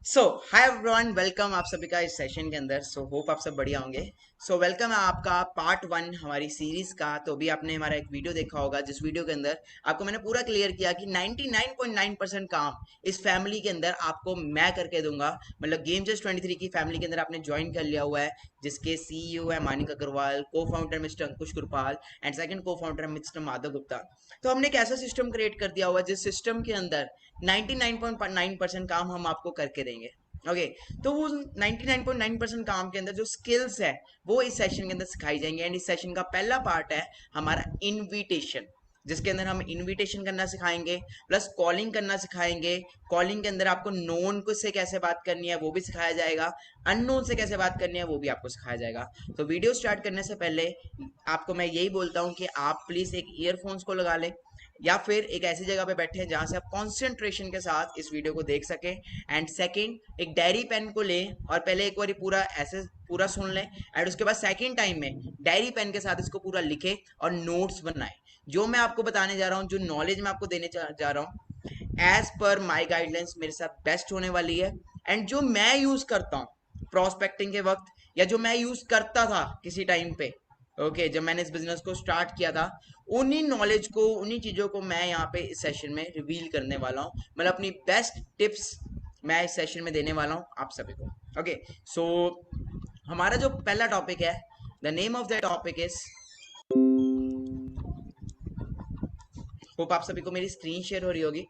सो hi everyone, welcome आप सभी का इस सेशन के अंदर। होप आप सब बढ़िया होंगे। वेलकम है आपका पार्ट वन हमारी सीरीज का। तो अभी आपने हमारा एक वीडियो देखा होगा, जिस वीडियो के अंदर आपको मैंने पूरा क्लियर किया कि 99.9% काम इस फैमिली के अंदर आपको मैं करके दूंगा। मतलब गेम जस्ट 23 की फैमिली के अंदर आपने ज्वाइन कर लिया हुआ है, जिसके सीईओ है Manik Agarwal, co founder mister Ankush Kripal and second co founder mister Madhav Gupta. तो हमने एक ऐसा सिस्टम क्रिएट कर दिया हुआ है जिस सिस्टम के अंदर 99.9% काम हम आपको करके देंगे। ओके, तो वो 99.9% काम के अंदर जो स्किल्स है वो इस सेशन के अंदर सिखाई जाएंगे। एंड इस सेशन का पहला पार्ट है हमारा इनविटेशन, जिसके अंदर हम इनविटेशन करना सिखाएंगे, प्लस कॉलिंग करना सिखाएंगे। कॉलिंग के अंदर आपको नोन को से कैसे बात करनी है वो भी सिखाया जाएगा, अननोन से कैसे बात करनी है वो भी आपको सिखाया जाएगा। तो वीडियो स्टार्ट करने से पहले आपको मैं यही बोलता हूँ कि आप प्लीज एक ईयरफोन्स को लगा लें, या फिर एक ऐसी जगह पे बैठे हैं जहां से आप कंसंट्रेशन के साथ इस वीडियो को देख सकें। एंड सेकंड, एक डायरी पेन को लें और पहले एक बार पूरा ऐसे पूरा सुन लें, एंड उसके बाद सेकंड टाइम में डायरी पेन के साथ इसको पूरा लिखें और नोट्स बनाएं। जो मैं आपको बताने जा रहा हूँ, जो नॉलेज मैं आपको देने जा रहा हूँ, एज पर माई गाइडलाइंस मेरे साथ बेस्ट होने वाली है। एंड जो मैं यूज करता हूँ प्रोस्पेक्टिंग के वक्त, या जो मैं यूज करता था किसी टाइम पे, ओके जब मैंने इस बिजनेस को स्टार्ट किया था, उन्हीं नॉलेज को, उन्हीं चीजों को मैं यहाँ पे इस सेशन में रिवील करने वाला हूँ। मतलब अपनी बेस्ट टिप्स मैं इस सेशन में देने वाला हूँ आप सभी को। ओके, सो हमारा जो पहला टॉपिक है, the name of the topic is, hope आप सभी को मेरी स्क्रीन शेयर हो रही होगी।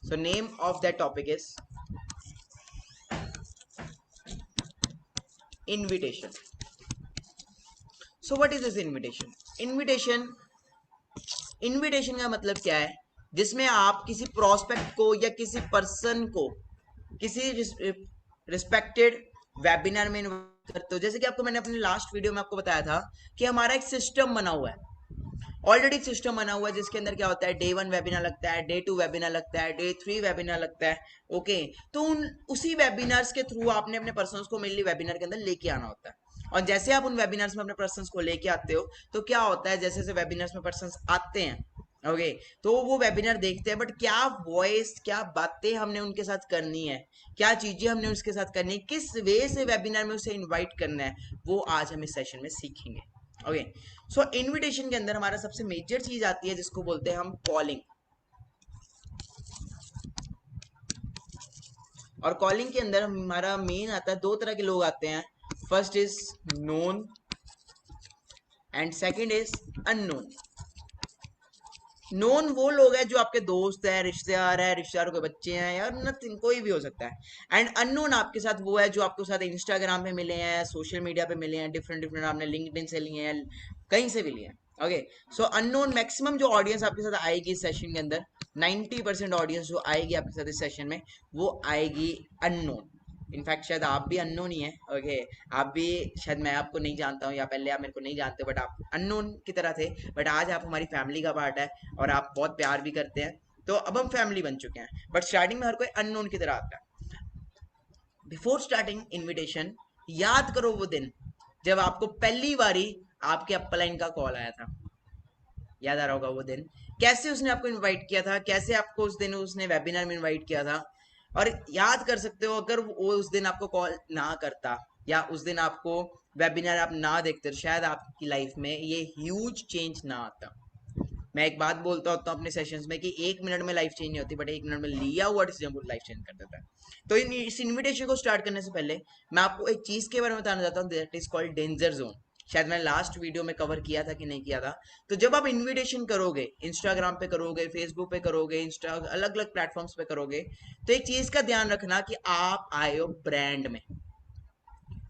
So name of the topic is invitation. So what is this invitation? Invitation invitation का मतलब क्या है? जिसमें आप किसी प्रोस्पेक्ट को या किसी पर्सन को किसी रिस्पेक्टेड वेबिनार में इन्वाइट करते हो। जैसे कि आपको मैंने अपने लास्ट वीडियो में आपको बताया था कि हमारा एक सिस्टम बना हुआ है, ऑलरेडी सिस्टम बना हुआ है, जिसके अंदर क्या होता है, डे वन वेबिनार लगता है, डे टू वेबिनार लगता है, डे थ्री वेबिनार लगता है। ओके, तो उसी वेबिनार्स के थ्रू आपने अपने पर्सनस को मेनली वेबिनार के अंदर लेके आना होता है। और जैसे आप उन वेबिनार्स में अपने पर्सनस को लेके आते हो, तो क्या होता है, जैसे जैसे वेबिनार्स में पर्सनस आते हैं, ओके, तो वो वेबिनार देखते हैं, बट क्या वॉइस, क्या बातें हमने उनके साथ करनी है, क्या चीजें हमने उसके साथ करनी है, किस वे से वेबिनार में उसे इनवाइट करना है, वो आज हम इस सेशन में सीखेंगे। ओके, सो इनविटेशन के अंदर हमारा सबसे मेजर चीज आती है जिसको बोलते हैं हम कॉलिंग। और कॉलिंग के अंदर हमारा मेन आता है, दो तरह के लोग आते हैं। First is known and second is unknown. Known वो लोग हैं जो आपके दोस्त है, रिश्तेदार है, रिश्तेदारों के बच्चे हैं, या नथिंग, कोई भी हो सकता है। एंड अननोन आपके साथ वो है जो आपके साथ इंस्टाग्राम पे मिले हैं, सोशल मीडिया पे मिले हैं, डिफरेंट डिफरेंट, आपने लिंक्डइन से लिए हैं, कहीं से भी लिए हैं। ओके, सो अननोन मैक्सिमम जो ऑडियंस आपके साथ आएगी इस सेशन के अंदर, 90% ऑडियंस जो आएगी आपके साथ इस सेशन में, वो आएगी अननोन। इनफैक्ट शायद आप भी अननोन ही है। ओके, आप भी, शायद मैं आपको नहीं जानता हूँ, या पहले आप मेरे को नहीं जानते, बट आप अननोन की तरह थे, बट आज आप हमारी फैमिली का पार्ट है और आप बहुत प्यार भी करते हैं। तो अब हम फैमिली बन चुके हैं, बट स्टार्टिंग में हर कोई अननोन की तरह आता है। बिफोर स्टार्टिंग इनविटेशन, याद करो वो दिन जब आपको पहली बारी आपके अपलाइन का कॉल आया था। याद आ रहा होगा वो दिन, कैसे उसने आपको इनवाइट किया था, कैसे आपको उस दिन उसने वेबिनार में इनवाइट किया था। और याद कर सकते हो, अगर वो उस दिन आपको कॉल ना करता, या उस दिन आपको वेबिनार आप ना देखते, तो शायद आपकी लाइफ में ये ह्यूज चेंज ना आता। मैं एक बात बोलता होता हूँ अपने सेशंस में कि 1 मिनट में लाइफ चेंज नहीं होती, बट 1 मिनट में लिया हुआ डिसीजन पूरी लाइफ चेंज कर देता है। तो इस इनविटेशन को स्टार्ट करने से पहले मैं आपको एक चीज के बारे में बताना चाहता हूँ, that is called danger zone. शायद मैंने लास्ट वीडियो में कवर किया था कि नहीं किया था। तो जब आप इनविटेशन करोगे, इंस्टाग्राम पे करोगे, फेसबुक पे करोगे, इंस्टा अलग अलग प्लेटफॉर्म्स पे करोगे, तो एक चीज का ध्यान रखना कि आप आए हो ब्रांड में,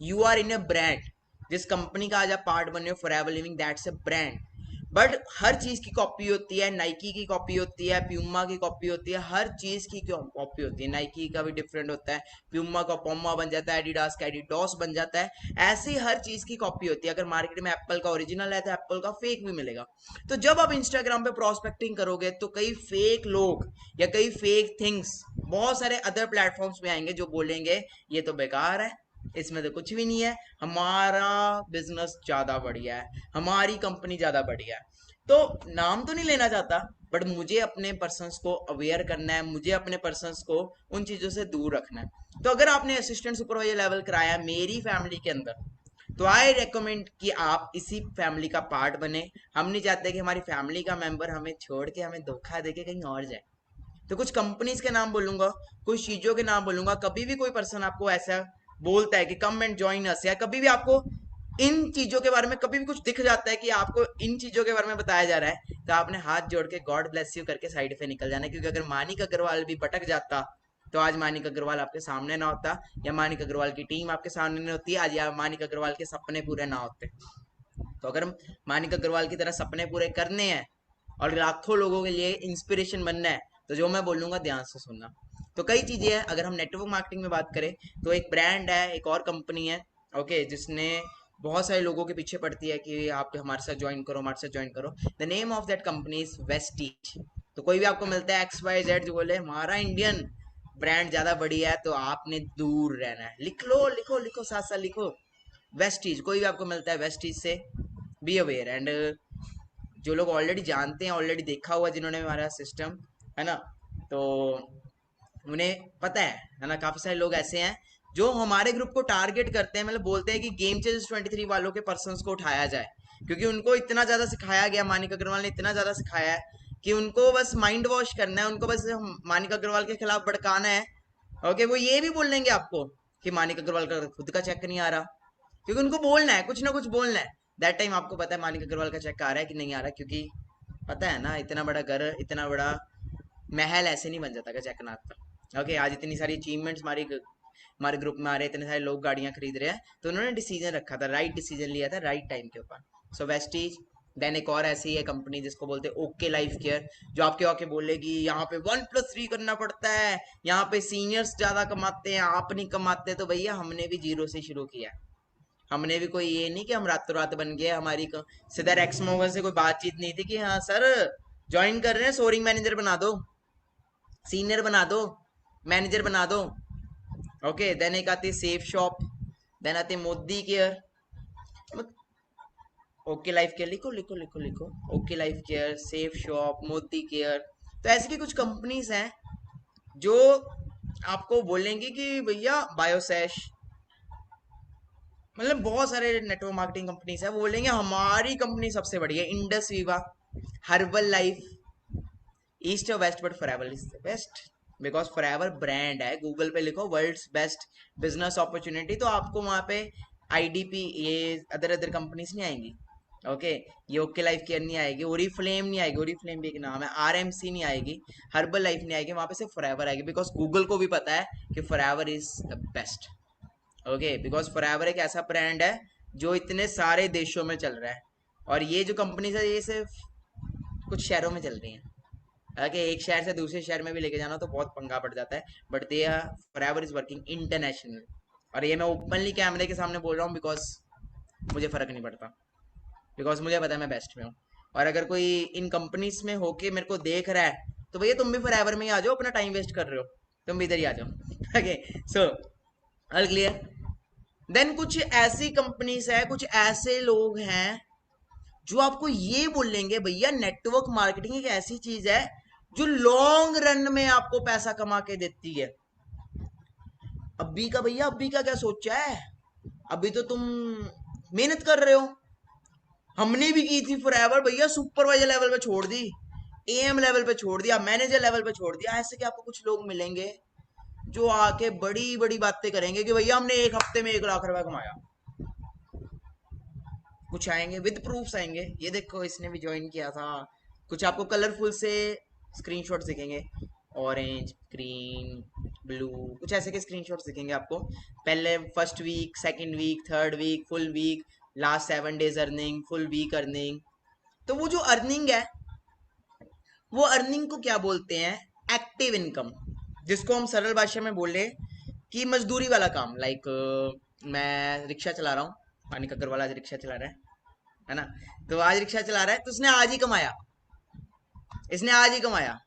you are in a brand. जिस कंपनी का आज आप पार्ट बने हो, Forever Living, that's a brand. But हर चीज की कॉपी होती है, नाइकी की कॉपी होती है, प्यूमा की कॉपी होती है, हर चीज की कॉपी होती है। नाइकी का भी डिफरेंट होता है, प्यूमा का पोमा बन जाता है, एडिडास का एडिडॉस बन जाता है। ऐसी हर चीज की कॉपी होती है। अगर मार्केट में एप्पल का ओरिजिनल है तो एप्पल का फेक भी मिलेगा। तो जब आप इंस्टाग्राम पे प्रोस्पेक्टिंग करोगे, तो कई फेक लोग या कई फेक थिंग्स बहुत सारे अदर प्लेटफॉर्म्स में आएंगे जो बोलेंगे ये तो बेकार है, इसमें तो कुछ भी नहीं है, हमारा बिजनेस ज्यादा बढ़िया है, हमारी कंपनी ज्यादा बढ़िया है। तो नाम तो नहीं लेना चाहता, बट मुझे अपने पर्सन्स को अवेयर करना है, मुझे अपने पर्सन्स को उन चीजों से दूर रखना है। तो अगर आपने असिस्टेंट सुपरवाइजर लेवल कराया मेरी फैमिली के अंदर, तो आई रेकमेंड कि आप इसी फैमिली का पार्ट बने। हम नहीं चाहते कि हमारी फैमिली का मेंबर हमें छोड़ के, हमें धोखा देके कहीं और जाए। तो कुछ कंपनीज के नाम बोलूंगा, कुछ चीजों के नाम बोलूंगा। कभी भी कोई पर्सन आपको ऐसा बोलता है कि कम एंड ज्वाइन अस, या कभी भी आपको इन चीजों के बारे में कभी भी कुछ दिख जाता है कि आपको इन चीजों के बारे में बताया जा रहा है, तो आपने हाथ जोड़ के गॉड ब्लेस यू करके साइड पे निकल जाना है। क्योंकि अगर मानिक अग्रवाल भी भटक जाता तो आज मानिक अग्रवाल आपके सामने ना होता, या मानिक अग्रवाल की टीम आपके सामने नहीं होती आज, या मानिक अग्रवाल के सपने पूरे ना होते। तो अगर हम मानिक अग्रवाल की तरह सपने पूरे करने हैं और लाखों लोगों के लिए इंस्पिरेशन बनना है, तो जो मैं बोलूंगा ध्यान से सुनना। तो कई चीजें हैं। अगर हम नेटवर्क मार्केटिंग में बात करें तो एक ब्रांड है, एक और कंपनी है, ओके, जिसने बहुत सारे लोगों के पीछे पड़ती है कि आप हमारे साथ ज्वाइन करो, हमारे साथ ज्वाइन करो। The name of that company is Vestige. तो कोई भी आपको मिलता है XYZ जो बोले हमारा इंडियन ब्रांड ज्यादा बढ़िया है, तो आपने दूर रहना है। लिख लो लिखो लिखो, साथ साथ लिखो, वेस्टीज। कोई भी आपको मिलता है वेस्टीज से बी अवेयर। एंड जो लोग ऑलरेडी जानते हैं, ऑलरेडी देखा हुआ जिन्होंने हमारा सिस्टम, है ना, तो उन्हें पता है ना। काफी सारे लोग ऐसे हैं जो हमारे ग्रुप को टारगेट करते हैं, मतलब बोलते हैं कि गेम चेंजर्स 23 वालों के पर्सन्स को उठाया जाए, क्योंकि उनको इतना ज्यादा सिखाया गया, मानिक अग्रवाल ने इतना ज्यादा सिखाया है कि उनको बस माइंड वॉश करना है, उनको बस मानिक अग्रवाल के खिलाफ भड़काना है। ओके, वो ये भी बोल देंगे आपको कि मानिक अग्रवाल का खुद का चेक नहीं आ रहा, क्योंकि उनको बोलना है, कुछ ना कुछ बोलना है। दैट टाइम आपको पता है मानिक अग्रवाल का चेक आ रहा है कि नहीं आ रहा, क्योंकि पता है ना, इतना बड़ा घर, इतना बड़ा महल ऐसे नहीं बन जाता का चेक ना आता। ओके, आज इतनी सारी अचीवमेंट्स हमारे ग्रुप में आ रहे हैं, इतने सारे लोग गाड़ियां खरीद रहे हैं, तो उन्होंने डिसीजन रखा था, राइट डिसीजन लिया था राइट टाइम के ऊपर। सो वेस्टीज। देन एक और ऐसी है कंपनी जिसको बोलते हैं ओके लाइफ केयर, जो आपके आके बोलेगी यहाँ पे 1+3 करना पड़ता है, यहाँ पे सीनियर्स ज्यादा कमाते हैं, आप नहीं कमाते। तो भैया हमने भी जीरो से शुरू किया। हमने भी कोई ये नहीं कि हम रातों रात बन गए। सीधा एक्स मोगन से कोई बातचीत नहीं थी कि हाँ सर ज्वाइन कर रहे हैं, सोरिंग मैनेजर बना दो, सीनियर बना दो, मैनेजर बना दो। ओके, देन एक आती है सेफ शॉप, देन आती है Modi care. Okay life care, लिखो लिखो लिखो लिखो, okay life care, safe shop, Modi care. तो ऐसी की कुछ कंपनीज हैं जो आपको बोलेंगे कि भैया बायोसैश, मतलब बहुत सारे नेटवर्क मार्केटिंग कंपनीज है, वो बोलेंगे हमारी कंपनी सबसे बढ़िया। Indus Viva, Herbalife, east और west, but Forever is the best, because Forever brand है। गूगल पे लिखो वर्ल्ड्स बेस्ट बिजनेस अपॉर्चुनिटी, तो आपको वहां पे IDP, ये अदर अदर कंपनीज नहीं आएंगी। ओके, ये ओके लाइफ केयर नहीं आएगी, ओरीफ्लेम नहीं आएगी, ओरीफ्लेम भी एक नाम है, RMC नहीं आएगी, हर्बल लाइफ नहीं आएगी, वहां पे सिर्फ फॉरएवर आएगी। बिकॉज गूगल को भी पता है कि forever is the best. Okay, because forever एक ऐसा ब्रांड है जो इतने सारे देशों में चल रहा है, और ये जो कंपनीज है ये सिर्फ कुछ शहरों में चल रही हैं। ओके, एक शहर से दूसरे शहर में भी लेके जाना तो बहुत पंगा पड़ जाता है, but they are forever is working international. और ये मैं ओपनली कैमरे के सामने बोल रहा हूँ, बिकॉज मुझे फर्क नहीं पड़ता, बिकॉज मुझे पता है मैं बेस्ट में हूँ। और अगर कोई इन कंपनीज में होके मेरे को देख रहा है, तो भैया तुम भी फॉरएवर में ही आ जाओ, अपना टाइम वेस्ट कर रहे हो, तुम भी इधर ही आ जाओ। Okay, so all clear. Then कुछ ऐसी कंपनीज है, कुछ ऐसे लोग हैं जो आपको ये बोलेंगे भैया नेटवर्क मार्केटिंग एक ऐसी चीज है जो लॉन्ग रन में आपको पैसा कमा के देती है। अभी का भैया, अभी का क्या सोचा है, अभी तो तुम मेहनत कर रहे हो। हमने भी की थी फॉरएवर भैया, सुपरवाइजर लेवल पे छोड़ दी, AM लेवल पे छोड़ दिया, मैनेजर लेवल पे छोड़ दिया। ऐसे कि आपको कुछ लोग मिलेंगे जो आके बड़ी बड़ी बातें करेंगे कि भैया हमने एक हफ्ते में 1 लाख रुपया कमाया। कुछ आएंगे विद प्रूफ्स आएंगे, ये देखो इसने भी ज्वाइन किया था। कुछ आपको कलरफुल से स्क्रीनशॉट्स दिखेंगे, ऑरेंज, ग्रीन, ब्लू, कुछ ऐसे के स्क्रीनशॉट्स दिखेंगे आपको। पहले first week, second week, third week, full week, last 7 days earning, full week earning. तो वो जो अर्निंग है, वो अर्निंग को क्या बोलते हैं, एक्टिव इनकम, जिसको हम सरल भाषा में बोले कि मजदूरी वाला काम। लाइक मैं रिक्शा चला रहा हूँ, मानिक अग्रवाल आज रिक्शा चला रहा है ना, तो आज रिक्शा चला रहा है, तो उसने आज ही कमाया, इसने आज ही कमाया,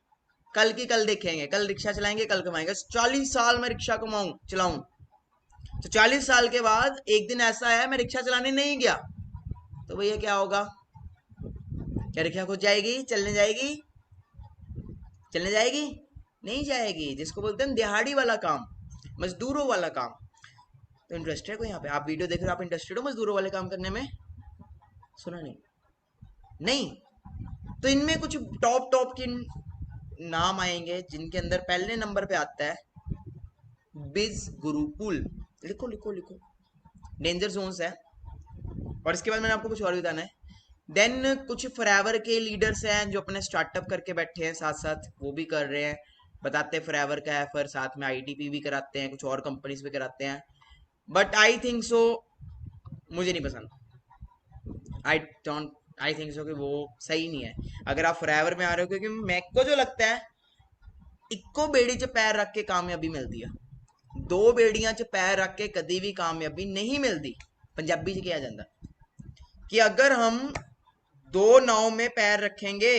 कल की कल देखेंगे, कल रिक्शा चलाएंगे, कल कमाएंगे। 40 साल में रिक्शा कमाऊं चलाऊं, तो 40 साल के बाद एक दिन ऐसा है मैं रिक्शा चलाने नहीं गया, तो भैया क्या होगा, क्या रिक्शा खुद जाएगी, चलने जाएगी? चलने जाएगी? नहीं जाएगी। जिसको बोलते हैं दिहाड़ी वाला काम, मजदूरों वाला काम। तो इंटरेस्ट है कोई यहाँ पे? आप वीडियो देख रहे हो, आप इंटरेस्टेड हो मजदूरों वाले काम करने में? सुना नहीं? नहीं? तो इनमें कुछ टॉप टॉप के नाम आएंगे जिनके अंदर पहले नंबर पे आता है बिज गुरुकुल। लिखो लिखो लिखो। डेंजर जोन्स है। और इसके बाद मैंने आपको कुछ और भी बताना है। देन कुछ फॉरएवर के लीडर्स हैं जो अपने स्टार्टअप करके बैठे हैं, साथ साथ वो भी कर रहे हैं, बताते हैं फॉरएवर का है, फिर साथ में आईटीपी भी कराते हैं, कुछ और कंपनीज भी कराते हैं। बट आई थिंक सो, मुझे नहीं पसंद। आई थिंक सो कि वो सही नहीं है अगर आप फॉरएवर में आ रहे हो, क्योंकि मेरे को जो लगता है इक्को बेड़ी च पैर रख के कामयाबी मिलती है, दो बेड़ियां च पैर रख के कभी भी कामयाबी नहीं मिलती। पंजाबी च किया जाता कि अगर हम दो नाव में पैर रखेंगे,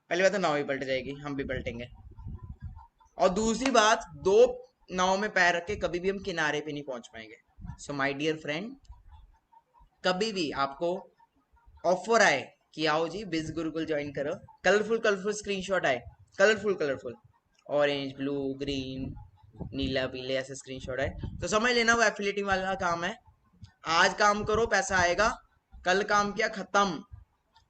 पहली बात तो नाव भी पलट जाएगी, हम भी पलटेंगे, और दूसरी बात दो नाव में पैर रख के कभी भी हम किनारे पे नहीं पहुंच पाएंगे। सो माय डियर फ्रेंड, कभी भी आपको ऑफर आए कि आओ जी बिज गुरुकुल ज्वाइन करो, कलरफुल कलरफुल स्क्रीनशॉट आए, colourful colourful, orange blue green नीला पीले ऐसे स्क्रीनशॉट आए, तो समझ लेना वो एफिलिएटिंग वाला काम है। आज काम करो पैसा आएगा, कल काम किया खत्म।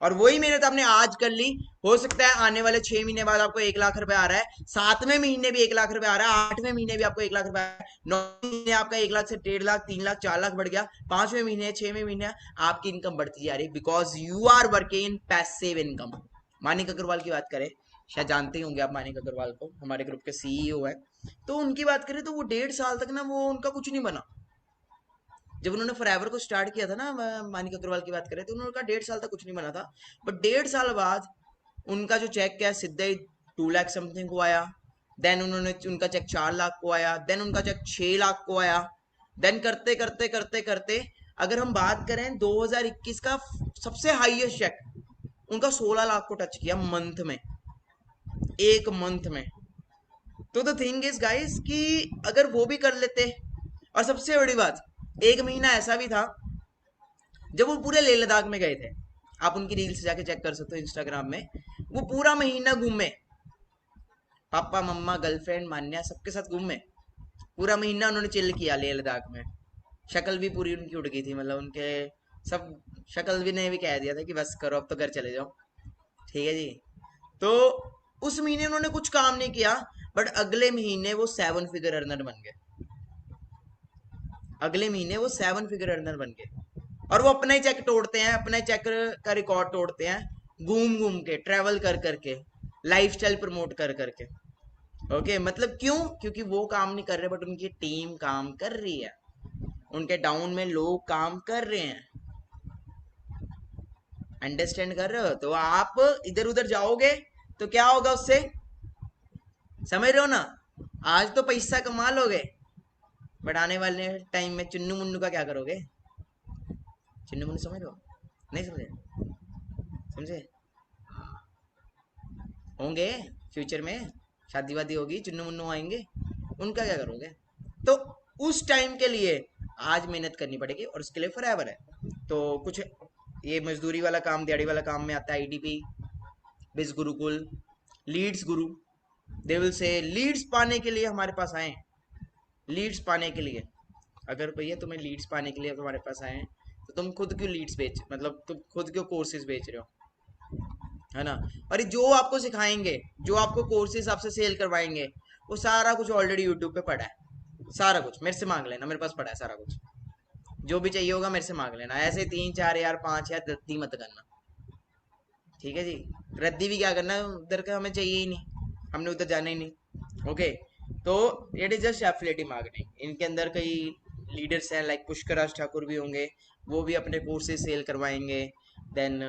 और वही मेहनत आपने आज कर ली, हो सकता है आने वाले 6 महीने बाद आपको 1 लाख रुपए आ रहा है, 7वें महीने भी 1 लाख रुपए आ रहा है, 8वें महीने भी आपको 1 लाख रुपए आ रहा है, 9वें महीने आपका 1 लाख से 1.5 लाख 3 लाख 4 लाख बढ़ गया, 5वें महीने 6वें महीने आपकी इनकम बढ़ती जा रही है, because you are working in passive income. Manik Agarwal की बात करें, शायद जानते ही होंगे आप मानिक अग्रवाल को, हमारे ग्रुप के सीईओ है। तो उनकी बात करें तो वो 1.5 साल तक ना वो उनका कुछ नहीं बना। जब उन्होंने फॉरएवर को स्टार्ट किया था ना, मानिक अग्रवाल की बात करें तो उन्होंने कहा 1.5 साल तक कुछ नहीं बना था, बट 1.5 साल बाद उनका जो चेक है सीधे ही 2 लाख समथिंग को आया। देन उन्होंने उनका चेक 4 लाख को आया, देन उनका चेक 6 लाख को आया। देन करते करते करते करते अगर हम बात करें 2021 का सबसे हाईएस्ट चेक उनका 16 लाख को टच किया मंथ में, एक मंथ में। तो द थिंग इज गाइस कि अगर वो भी कर लेते, और सबसे बड़ी बात, एक महीना ऐसा भी था जब वो पूरे लेह लद्दाख में गए थे, आप उनकी रील्स जाके चेक कर सकते हो इंस्टाग्राम में, वो पूरा महीना घूमे, पापा मम्मा गर्लफ्रेंड मान्या सबके साथ घूमे, पूरा महीना उन्होंने चिल किया लेह लद्दाख में। शक्ल भी पूरी उनकी उड़ गई थी, मतलब उनके सब शक्ल भी ने भी कह दिया था कि बस करो अब तो घर चले जाओ, ठीक है जी। तो उस महीने उन्होंने कुछ काम नहीं किया, बट अगले महीने वो 7 फिगर अर्नर बन गए, अगले महीने वो 7 फिगर अर्नर बन गए। और वो अपना ही चेक तोड़ते हैं, अपने चेक का रिकॉर्ड तोड़ते हैं, घूम घूम के, ट्रेवल कर करके, लाइफस्टाइल प्रमोट कर करके। ओके, मतलब क्यों? क्योंकि वो काम नहीं कर रहे बट उनकी टीम काम कर रही है, उनके डाउन में लोग काम कर रहे हैं। अंडरस्टैंड कर रहे हो? तो आप इधर उधर जाओगे तो क्या होगा उससे, समझ रहे हो ना? आज तो पैसा कमा लोगे, बट आने वाले टाइम में चुन्नू मुन्नू का क्या करोगे? चुन्नू मुन्नू समझ रहे हो? नहीं समझे? समझे? होंगे फ्यूचर में, शादी वादी होगी, चुन्नू मुन्नू आएंगे, उनका क्या करोगे? तो उस टाइम के लिए आज मेहनत करनी पड़ेगी, और उसके लिए फॉरएवर है। तो कुछ ये मजदूरी वाला काम, दिहाड़ी वाला काम में आता है आईडीपी, बिज Gurukul, Leeds Guru. They will say Leeds पाने के लिए हमारे पास आए, लीड्स पाने के लिए। अगर भैया तुम्हें लीड्स पाने के लिए तुम्हारे पास आए, तो तुम खुद क्यों लीड्स बेच, मतलब तुम खुद क्यों कोर्सेज बेच रहे हो, है ना? और जो आपको सिखाएंगे, जो आपको कोर्सेज आपसे सेल करवाएंगे, वो सारा कुछ ऑलरेडी यूट्यूब पे पड़ा है, सारा कुछ मेरे से मांग लेना, मेरे पास पड़ा है सारा कुछ, जो भी चाहिए होगा मेरे से मांग लेना। ऐसे 3 4 यार 5 यार रद्दी मत करना, ठीक है जी? रद्दी भी क्या करना, उधर का हमें चाहिए ही नहीं, हमने उधर जाना ही नहीं। ओके, तो इट इज जस्ट एफिलिएटिव मार्केटिंग। इनके अंदर कई लीडर्स हैं, लाइक पुष्कर राज ठाकुर भी होंगे, वो भी अपने कोर्सेज सेल करवाएंगे। देन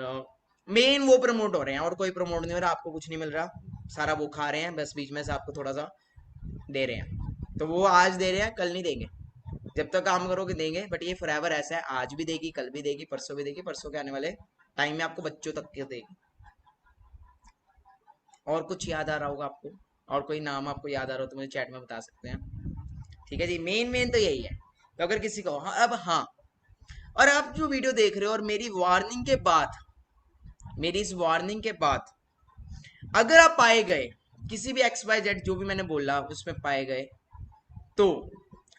मेन वो प्रमोट हो रहे हैं, और कोई प्रमोट नहीं हो रहा, आपको कुछ नहीं मिल रहा, सारा वो खा रहे हैं, बस बीच में से आपको थोड़ा सा दे रहे हैं। तो वो आज दे रहे हैं, कल नहीं देंगे, जब तक काम करोगे देंगे। बट ये फॉरएवर ऐसा है, आज भी देगी, कल भी देगी, परसों भी देगी, परसों के आने वाले टाइम में आपको बच्चों तक के देगी। और कुछ याद आ रहा होगा आपको, और कोई नाम आपको याद आ रहा हो तो मुझे चैट में बता सकते हैं, ठीक है जी? मेन मेन तो यही है। तो अगर किसी को हाँ, अब हाँ, और आप जो वीडियो देख रहे हो और मेरी वार्निंग के बाद मेरी इस वार्निंग के बाद अगर आप पाए गए किसी भी XYZ जो भी मैंने बोला उसमें पाए गए, तो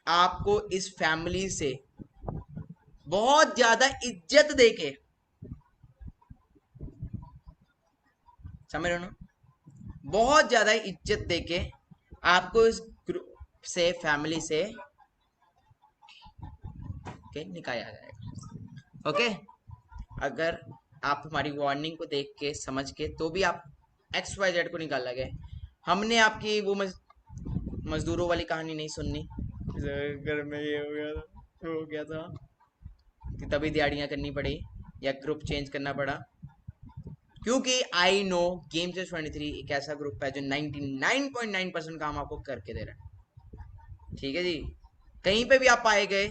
आपको इस फैमिली से बहुत ज्यादा इज्जत देके, समझ रहे हो ना, बहुत ज्यादा इज्जत देके आपको इस ग्रुप से, फैमिली से निकाला जाएगा। ओके, अगर आप हमारी वार्निंग को देख के समझ के तो भी आप XYZ को निकाला गए, हमने आपकी वो मजदूरों वाली कहानी नहीं सुननी, घर में ये हो गया था, वो हो गया था, कि तभी दिहाड़ियां करनी पड़ी या ग्रुप चेंज करना पड़ा। क्योंकि आई नो गेम चेस 23 एक ऐसा ग्रुप है जो 99.9% काम आपको करके दे रहा है। ठीक है जी, कहीं पे भी आप पाए गए,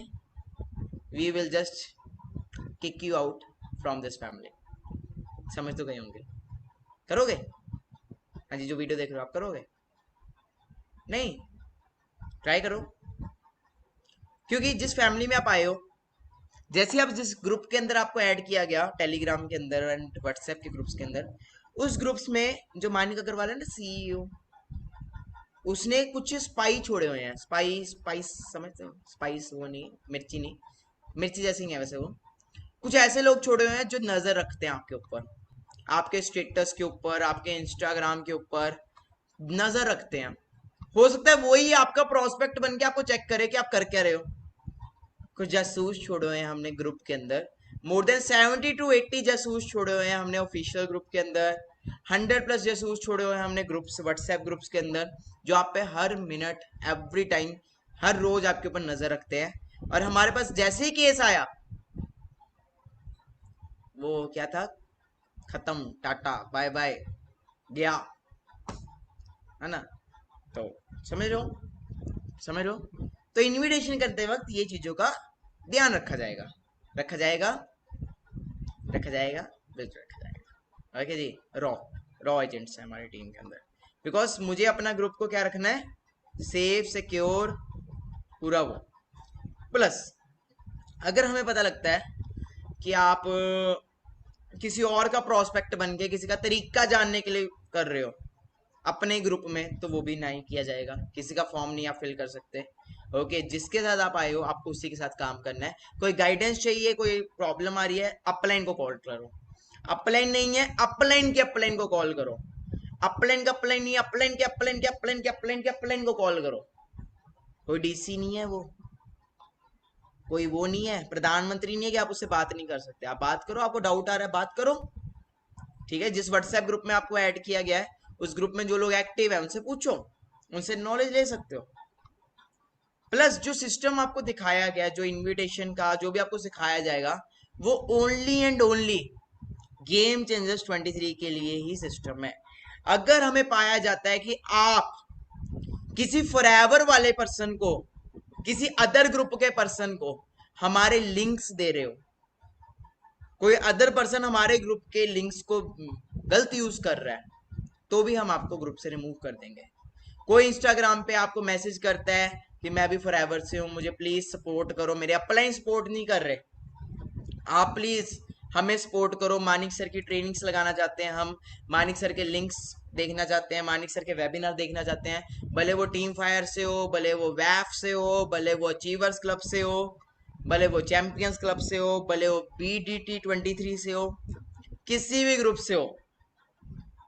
we will just kick you out from this family. समझ तो गए होंगे, करोगे? हाँ जी, जो वीडियो देख रहे हो आप करोगे? नहीं, ट्राई करो, क्योंकि जिस फैमिली में आप आए हो, जैसे आप जिस ग्रुप के अंदर आपको ऐड किया गया टेलीग्राम के अंदर एंड व्हाट्सएप के ग्रुप्स के अंदर, उस ग्रुप्स में जो मानिक अग्रवाल है ना, CEO, उसने कुछ स्पाई छोड़े हुए हैं। स्पाइस समझते हो? स्पाइस वो नहीं, मिर्ची नहीं, मिर्ची जैसी नहीं है वैसे वो। कुछ ऐसे लोग छोड़े हुए हैं जो नजर रखते हैं आपके ऊपर, आपके स्टेटस के ऊपर, आपके इंस्टाग्राम के ऊपर नजर रखते हैं। हो सकता है वही आपका प्रोस्पेक्ट बन के आपको चेक करे कि आप कर क्या रहे हो। कुछ जासूस छोड़े हुए हैं हमने ग्रुप के अंदर, मोर देन 70 to 80 जासूस छोड़े हुए हैं हमने ऑफिशियल ग्रुप के अंदर। 100+ जासूस छोड़े हुए हैं हमने ग्रुप्स, व्हाट्सएप ग्रुप्स के अंदर, जो आप पे हर मिनट, एवरी टाइम, हर रोज आपके ऊपर नजर रखते हैं। और हमारे पास जैसे ही केस आया, वो क्या था, खत्म, टाटा बाय बाय, गया, है ना? तो समझ लो, समझ लो। तो इनविटेशन करते वक्त ये चीजों का ध्यान रखा जाएगा, रखा जाएगा, रखा जाएगा, बिल्कुल रखा जाएगा। ओके जी, रॉ रॉ एजेंट्स है हमारी टीम के अंदर, बिकॉज मुझे अपना ग्रुप को क्या रखना है, सेफ, सिक्योर, पूरा वो। प्लस अगर हमें पता लगता है कि आप किसी और का प्रोस्पेक्ट बन के किसी का तरीका जानने के लिए कर रहे हो अपने ग्रुप में, तो वो भी नहीं किया जाएगा। किसी का फॉर्म नहीं आप फिल कर सकते। ओके, जिसके साथ आप आए हो आपको उसी के साथ काम करना है। कोई गाइडेंस चाहिए, कोई प्रॉब्लम आ रही है, अपलाइन को कॉल करो। अपलाइन नहीं है, अपलाइन के अपलाइन को कॉल करो। अपलाइन का अपलाइन नहीं, अपलाइन के अपलाइन के अपलाइन के अपलाइन के अपलाइन को कॉल करो। कोई DC नहीं है वो, कोई वो नहीं है, प्रधानमंत्री नहीं है कि आप उससे बात नहीं कर सकते। आप बात करो, आपको डाउट आ रहा है बात करो। ठीक है, जिस व्हाट्सएप ग्रुप में आपको ऐड किया गया है, उस ग्रुप में जो लोग एक्टिव है उनसे पूछो, उनसे नॉलेज ले सकते हो। प्लस जो सिस्टम आपको दिखाया गया, जो इनविटेशन का जो भी आपको सिखाया जाएगा, वो only and only game changers 23 के लिए ही सिस्टम है। अगर हमें पाया जाता है कि आप किसी फॉरएवर वाले पर्सन को, किसी अदर ग्रुप के पर्सन को हमारे लिंक्स दे रहे हो, कोई अदर पर्सन हमारे ग्रुप के लिंक्स को गलत यूज कर रहा है, तो भी हम आपको ग्रुप से रिमूव कर देंगे। कोई इंस्टाग्राम पे आपको मैसेज करता है कि मैं भी फॉरएवर से हूं, मुझे प्लीज सपोर्ट करो, मेरे अपलाइन सपोर्ट नहीं कर रहे, आप प्लीज हमें सपोर्ट करो, मानिक सर की ट्रेनिंग्स लगाना चाहते हैं हम, मानिक सर के लिंक्स देखना चाहते हैं, मानिक सर के वेबिनार देखना चाहते हैं, भले वो टीम फायर से हो, भले वो वैफ से हो, भले वो अचीवर्स क्लब से हो, भले वो चैंपियंस क्लब से हो, भले वो BDT 23 से हो, किसी भी ग्रुप से हो,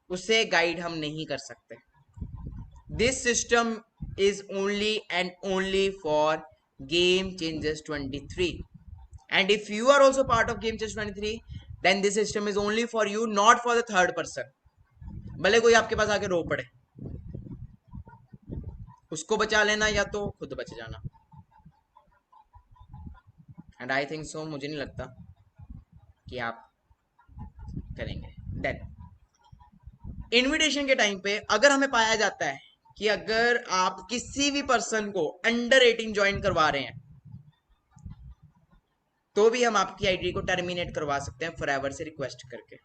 उसे गाइड हम नहीं कर सकते। This system is only and only for Game Changers 23, and if you are also part of Game Changers 23, then this system is only for you, not for the third person। भले कोई आपके पास आके रो पड़े, उसको बचा लेना या तो खुद बच जाना। एंड आई थिंक सो, मुझे नहीं लगता कि आप करेंगे। देन इनविटेशन के टाइम पे अगर हमें पाया जाता है कि अगर आप किसी भी पर्सन को अंडर 18 ज्वाइन करवा रहे हैं, तो भी हम आपकी आईडी को टर्मिनेट करवा सकते हैं फॉरएवर से रिक्वेस्ट करके।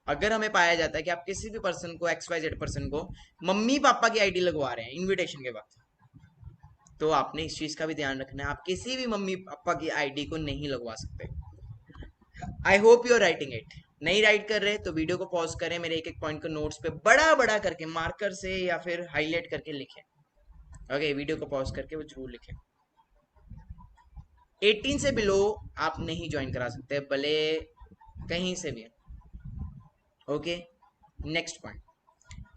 अगर हमें पाया जाता है कि आप किसी भी पर्सन को, XYZ पर्सन को, मम्मी पापा की आईडी लगवा रहे हैं इनविटेशन के बाद, तो आपने इस चीज का भी ध्यान रखना है, आप किसी भी मम्मी पापा की आईडी को नहीं लगवा सकते। I hope you are writing it. नहीं राइट कर रहे तो वीडियो को पॉज करें, मेरे एक एक पॉइंट को नोट्स पे बड़ा बड़ा करके मार्कर से या फिर हाईलाइट करके लिखें। ओके, वीडियो को पॉज करके वो जरूर लिखें। 18 से बिलो आप नहीं ज्वाइन करा सकते, भले कहीं से भी। ओके, नेक्स्ट पॉइंट,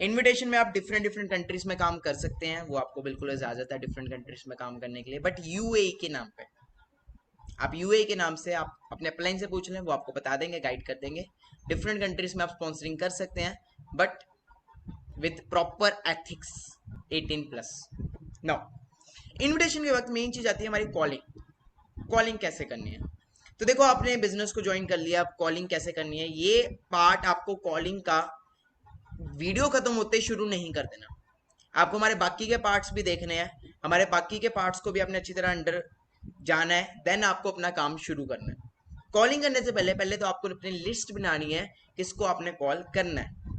इनविटेशन में आप डिफरेंट डिफरेंट कंट्रीज में काम कर सकते हैं, वो आपको बिल्कुल इजाजत है डिफरेंट कंट्रीज में काम करने के लिए, बट यूएई के नाम पे। आप यूएई के नाम से आप अपने अपलाइन से पूछ लें, वो आपको बता देंगे, गाइड कर देंगे। डिफरेंट कंट्रीज में आप स्पॉन्सरिंग कर सकते हैं, but with proper ethics, 18 plus. No, invitation के वक्त मेन चीज आती है हमारी कॉलिंग। कॉलिंग कैसे करनी है? तो देखो, आपने बिजनेस को ज्वाइन कर लिया, अब कॉलिंग कैसे करनी है, ये पार्ट आपको कॉलिंग का वीडियो खत्म होते ही शुरू नहीं कर देना। आपको हमारे बाकी के पार्ट्स भी देखने हैं, हमारे बाकी के पार्ट्स को भी आपने अच्छी तरह अंडर जाना है, देन आपको अपना काम शुरू करना है। कॉलिंग करने से पहले पहले तो आपको अपनी लिस्ट बनानी है किसको आपने कॉल करना है।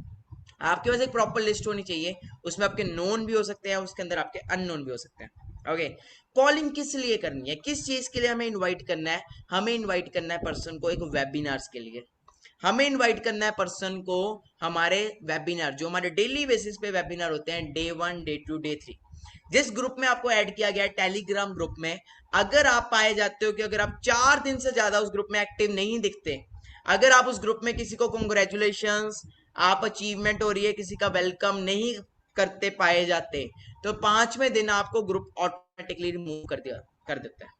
आपके पास एक प्रॉपर लिस्ट होनी चाहिए, उसमें आपके नोन भी हो सकते हैं, उसके अंदर आपके अननोन भी हो सकते हैं। ओके, कॉलिंग किस लिए करनी है, किस चीज के लिए हमें इनवाइट करना है? हमें इनवाइट करना है पर्सन को एक वेबिनार्स के लिए। हमें इनवाइट करना है पर्सन को हमारे वेबिनार, जो हमारे डेली बेसिस पे वेबिनार होते हैं, डे 1, डे 2, डे 3। जिस ग्रुप में आपको ऐड किया गया है, टेलीग्राम ग्रुप में, अगर आप पाए जाते हो कि अगर आप 4 दिन से ज्यादा उस ग्रुप में एक्टिव नहीं दिखते, अगर आप उस ग्रुप में किसी को कॉन्ग्रेचुलेशंस, आप अचीवमेंट हो रही है किसी का वेलकम नहीं करते पाए जाते, तो 5वें दिन आपको ग्रुप ऑटोमेटिकली रिमूव कर देता है।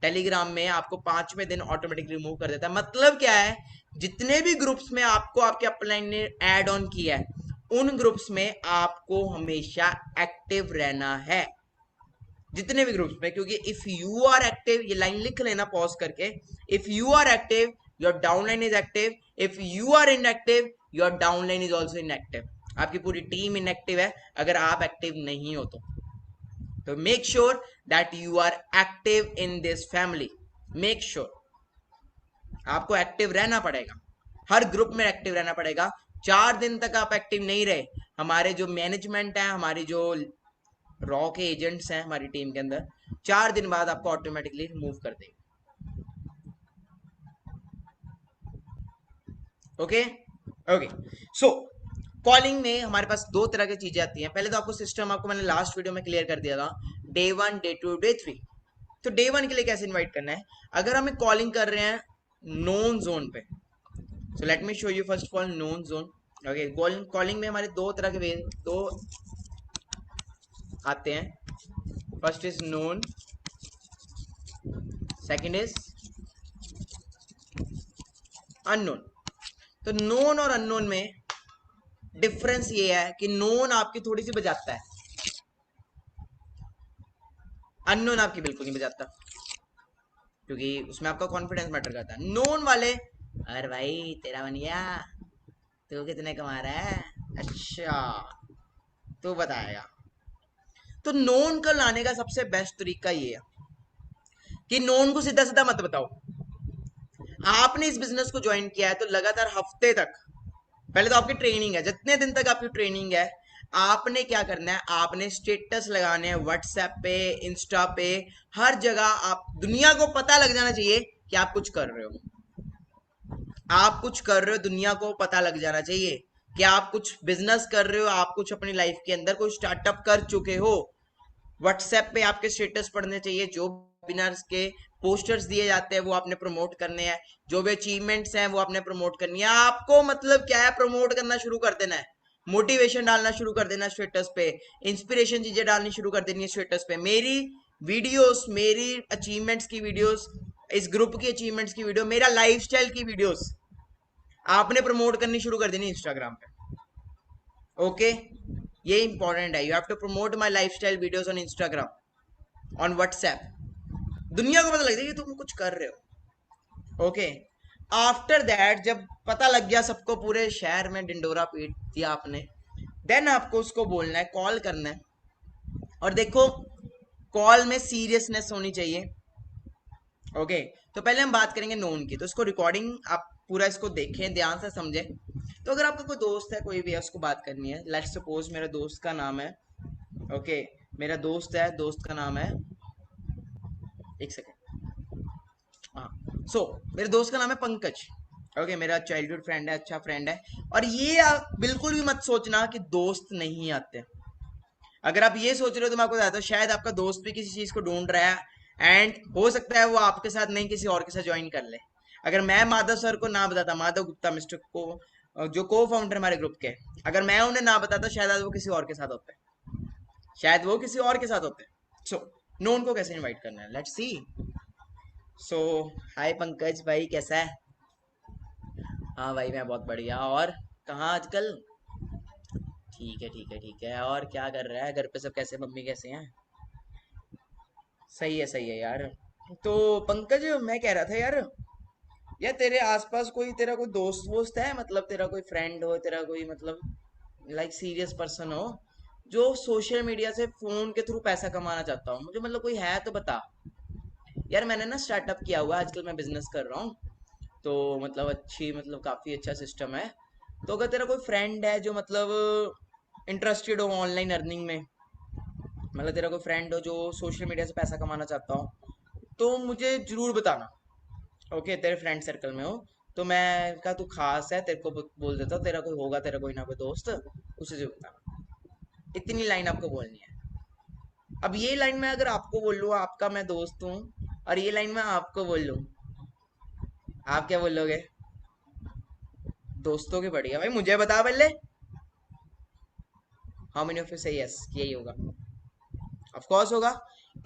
टेलीग्राम में आपको 5वें दिन ऑटोमेटिकली रिमूव कर देता है। मतलब क्या है, जितने भी ग्रुप्स में आपको आपके अपलाइन ने ऐड ऑन किया है, उन ग्रुप्स में आपको हमेशा एक्टिव रहना है, जितने भी ग्रुप्स में। क्योंकि इफ यू आर एक्टिव, ये लाइन लिख लेना पॉज करके, if you are active your downline is active, if you are inactive your downline is also inactive. आपकी पूरी टीम इनएक्टिव है अगर आप एक्टिव नहीं हो तो make sure that you are active in this family. Make sure आपको active रहना पड़ेगा, हर ग्रुप में एक्टिव रहना पड़ेगा। 4 दिन तक आप एक्टिव नहीं रहे, हमारे जो मैनेजमेंट है, हमारी जो रॉ के एजेंट्स हैं हमारी टीम के अंदर, 4 दिन बाद आपको ऑटोमेटिकली रिमूव कर देंगे। ओके ओके, सो कॉलिंग में हमारे पास 2 तरह की चीजें आती हैं। पहले तो आपको सिस्टम, आपको मैंने लास्ट वीडियो में क्लियर कर दिया था, डे 1, डे 2, डे 3। तो डे 1 के लिए कैसे इनवाइट करना है? अगर हमें कॉलिंग कर रहे हैं नोन जोन पे, so let me show you first of all known zone. Okay, calling में हमारे 2 तरह के वे, 2 आते हैं। First is known, second is unknown. तो नोन और अननोन में डिफरेंस ये है कि नोन आपकी थोड़ी सी बजाता है, अननोन आपकी बिल्कुल नहीं बजाता, क्योंकि उसमें आपका कॉन्फिडेंस मैटर करता है। नोन वाले, अरे भाई तेरा बन गया, तू कितने कमा रहा है, अच्छा तू बताएगा। तो नोन को लाने का सबसे बेस्ट तरीका ये है कि नोन को सीधा सीधा मत बताओ। आपने इस बिजनेस को ज्वाइन किया है तो लगातार हफ्ते तक, पहले तो आपकी ट्रेनिंग है, जितने दिन तक आपकी ट्रेनिंग है, आपने क्या करना है, आपने स्टेटस लगाने हैं व्हाट्सएप पे, इंस्टा पे, हर जगह। आप दुनिया को पता लग जाना चाहिए कि आप कुछ कर रहे हो, आप कुछ कर रहे हो, दुनिया को पता लग जाना चाहिए कि आप कुछ बिजनेस कर रहे हो, आप कुछ अपनी लाइफ के अंदर कोई स्टार्टअप कर चुके हो। व्हाट्सएप पे आपके स्टेटस पढ़ने चाहिए, जो वेबिनार्स के पोस्टर्स दिए जाते हैं वो आपने प्रमोट करने हैं, जो भी अचीवमेंट्स हैं वो आपने प्रमोट करनी है। आपको मतलब क्या है, प्रमोट करना शुरू कर देना है, मोटिवेशन डालना शुरू कर देना स्टेटस पे, इंस्पिरेशन चीजें डालनी शुरू कर देनी है स्टेटस पे। मेरी वीडियोस, मेरी अचीवमेंट्स की वीडियोस, इस ग्रुप की अचीवमेंट्स की वीडियो, मेरा लाइफस्टाइल की वीडियोस आपने प्रमोट करनी शुरू कर देनी इंस्टाग्राम पे। ओके, ये इंपॉर्टेंट है, you have to promote my lifestyle videos on Instagram, on WhatsApp. दुनिया को पता लग जाए कि तुम कुछ कर रहे हो। ओके, आफ्टर दैट जब पता लग गया सबको, पूरे शहर में डिंडोरा पीट दिया आपने, देन आपको उसको बोलना है, कॉल करना है। और देखो, कॉल में सीरियसनेस होनी चाहिए। ओके, तो पहले हम बात करेंगे नोन की, तो इसको रिकॉर्डिंग आप पूरा इसको देखें, ध्यान से समझें। तो अगर आपका कोई दोस्त है, कोई भी है, उसको बात करनी है, लेट्स सपोज मेरे दोस्त का नाम है, ओके, मेरा दोस्त है, दोस्त का नाम है, एक सेकेंड, हाँ, मेरे दोस्त का नाम है पंकज। ओके, मेरा चाइल्डहुड फ्रेंड है, अच्छा फ्रेंड है। और ये बिल्कुल भी मत सोचना कि दोस्त नहीं आते। अगर आप ये सोच रहे हो तो मैं आपको बताता हूँ, शायद आपका दोस्त भी किसी चीज को ढूंढ रहा है, एंड हो सकता है वो आपके साथ नहीं किसी और के साथ ज्वाइन कर ले। अगर मैं माधव सर को ना बताता, माधव गुप्ता मिस्टर को, जो को फाउंडर हमारे ग्रुप के, अगर मैं उन्हें ना बताता शायद आज वो किसी और के साथ होते, शायद वो किसी और के साथ होते। सो नोन को कैसे इनवाइट करना है, लेट्स सी। सो हाय पंकज भाई, कैसा है? हाँ भाई मैं बहुत बढ़िया। और कहाँ आजकल? ठीक है ठीक है ठीक है। और क्या कर रहा है? घर पे सब कैसे, मम्मी कैसे हैं? सही है यार। तो पंकज, मैं कह रहा था यार, यार तेरे आसपास कोई तेरा कोई दोस्त वोस्त है, मतलब तेरा कोई फ्रेंड हो, तेरा कोई मतलब लाइक सीरियस पर्सन हो जो सोशल मीडिया से फोन के थ्रू पैसा कमाना चाहता हो? मुझे मतलब कोई है तो बता। यार मैंने ना स्टार्टअप किया हुआ है, आजकल मैं बिजनेस कर रहा हूँ। तो मतलब अच्छी, मतलब काफी अच्छा सिस्टम है। तो अगर तेरा कोई फ्रेंड है जो मतलब इंटरेस्टेड हो ऑनलाइन अर्निंग में, मतलब तेरा कोई फ्रेंड हो जो सोशल मीडिया से पैसा कमाना चाहता हो, तो मुझे जरूर बताना। ओके, तेरे फ्रेंड सर्कल में हो तो मैं का तू खास है, तेरे को बोल देता हूँ, तेरा कोई होगा, तेरा कोई ना कोई दोस्त, उसे जो बताना। इतनी लाइन आपको बोलनी है। अब ये लाइन मैं अगर आपको बोल लूँ, आपका मैं दोस्त हूँ, और ये लाइन मैं आपको बोल लूँ, आप क्या बोलोगे? दोस्तों की बढ़िया भाई, मुझे बता पहले। हाउ मेनी ऑफ यू से यस, यही होगा? ऑफ कोर्स होगा।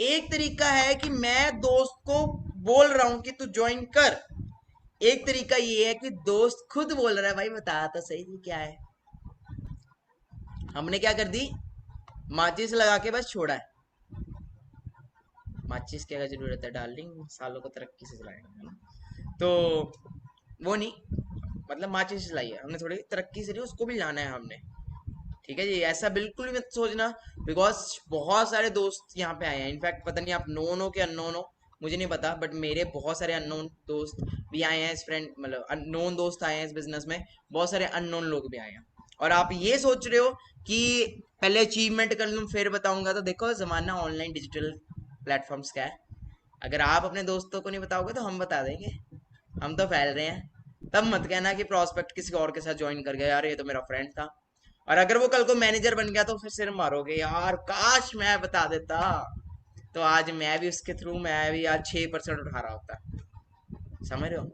एक तरीका है कि मैं दोस्त को बोल रहा हूं कि तू ज्वाइन कर। एक तरीका ये है कि दोस्त खुद बोल रहा है, भाई बता तो सही तू क्या है। हमने क्या कर दी, माचिस लगा के बस छोड़ा है। माचिस की अगर जरूरत है डार्लिंग, सालों को तरक्की से चलाएंगे, है ना? तो वो नहीं, मतलब माचिस चलाई है हमने, थोड़ी तरक्की से नहीं, उसको भी लाना है हमने। ठीक है जी, ऐसा बिल्कुल भी मत सोचना। बिकॉज बहुत सारे दोस्त यहाँ पे आए हैं, इनफैक्ट पता नहीं आप नोन हो कि अननोन हो, मुझे नहीं पता, बट मेरे बहुत सारे अननोन दोस्त भी आए हैं इस फ्रेंड, मतलब अननोन दोस्त आए हैं इस बिजनेस में। बहुत सारे अननोन लोग भी आए हैं। और आप ये सोच रहे हो कि पहले अचीवमेंट कर लूँ फिर बताऊंगा, तो देखो जमाना ऑनलाइन डिजिटल प्लेटफॉर्म्स का है। अगर आप अपने दोस्तों को नहीं बताओगे तो हम बता देंगे, हम तो फैल रहे हैं। तब मत कहना कि प्रोस्पेक्ट किसी और के साथ ज्वाइन कर गया, यार ये तो मेरा फ्रेंड था। और अगर वो कल को मैनेजर बन गया तो फिर सिर मारोगे, यार काश मैं बता देता, तो आज मैं भी उसके थ्रू, मैं भी आज 6% उठा रहा होता। समझ रहे हो?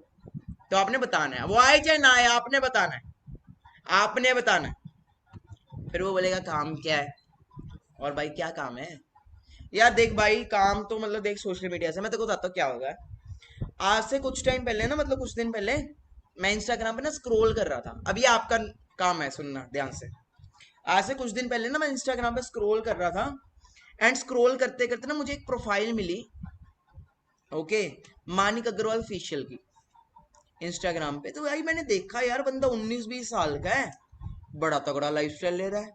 तो आपने बताना है, वो आए चाहे ना आए, आपने बताना है, आपने बताना है। फिर वो बोलेगा काम क्या है, और भाई क्या काम है? यार देख भाई, काम तो मतलब देख, सोशल मीडिया से मैं तेको बताता हूँ क्या होगा। आज से कुछ टाइम पहले ना, मतलब कुछ दिन पहले, मैं इंस्टाग्राम पे ना स्क्रॉल कर रहा था। अब ये आपका काम है सुनना ध्यान से। आज से कुछ दिन पहले ना मैं इंस्टाग्राम पे स्क्रॉल कर रहा था, एंड स्क्रॉल करते करते ना मुझे एक प्रोफाइल मिली। ओके, मानिक अग्रवाल फेशियल की, इंस्टाग्राम पे। तो भाई मैंने देखा यार, बंदा 19-20 साल का है, बड़ा तगड़ा लाइफस्टाइल ले रहा है।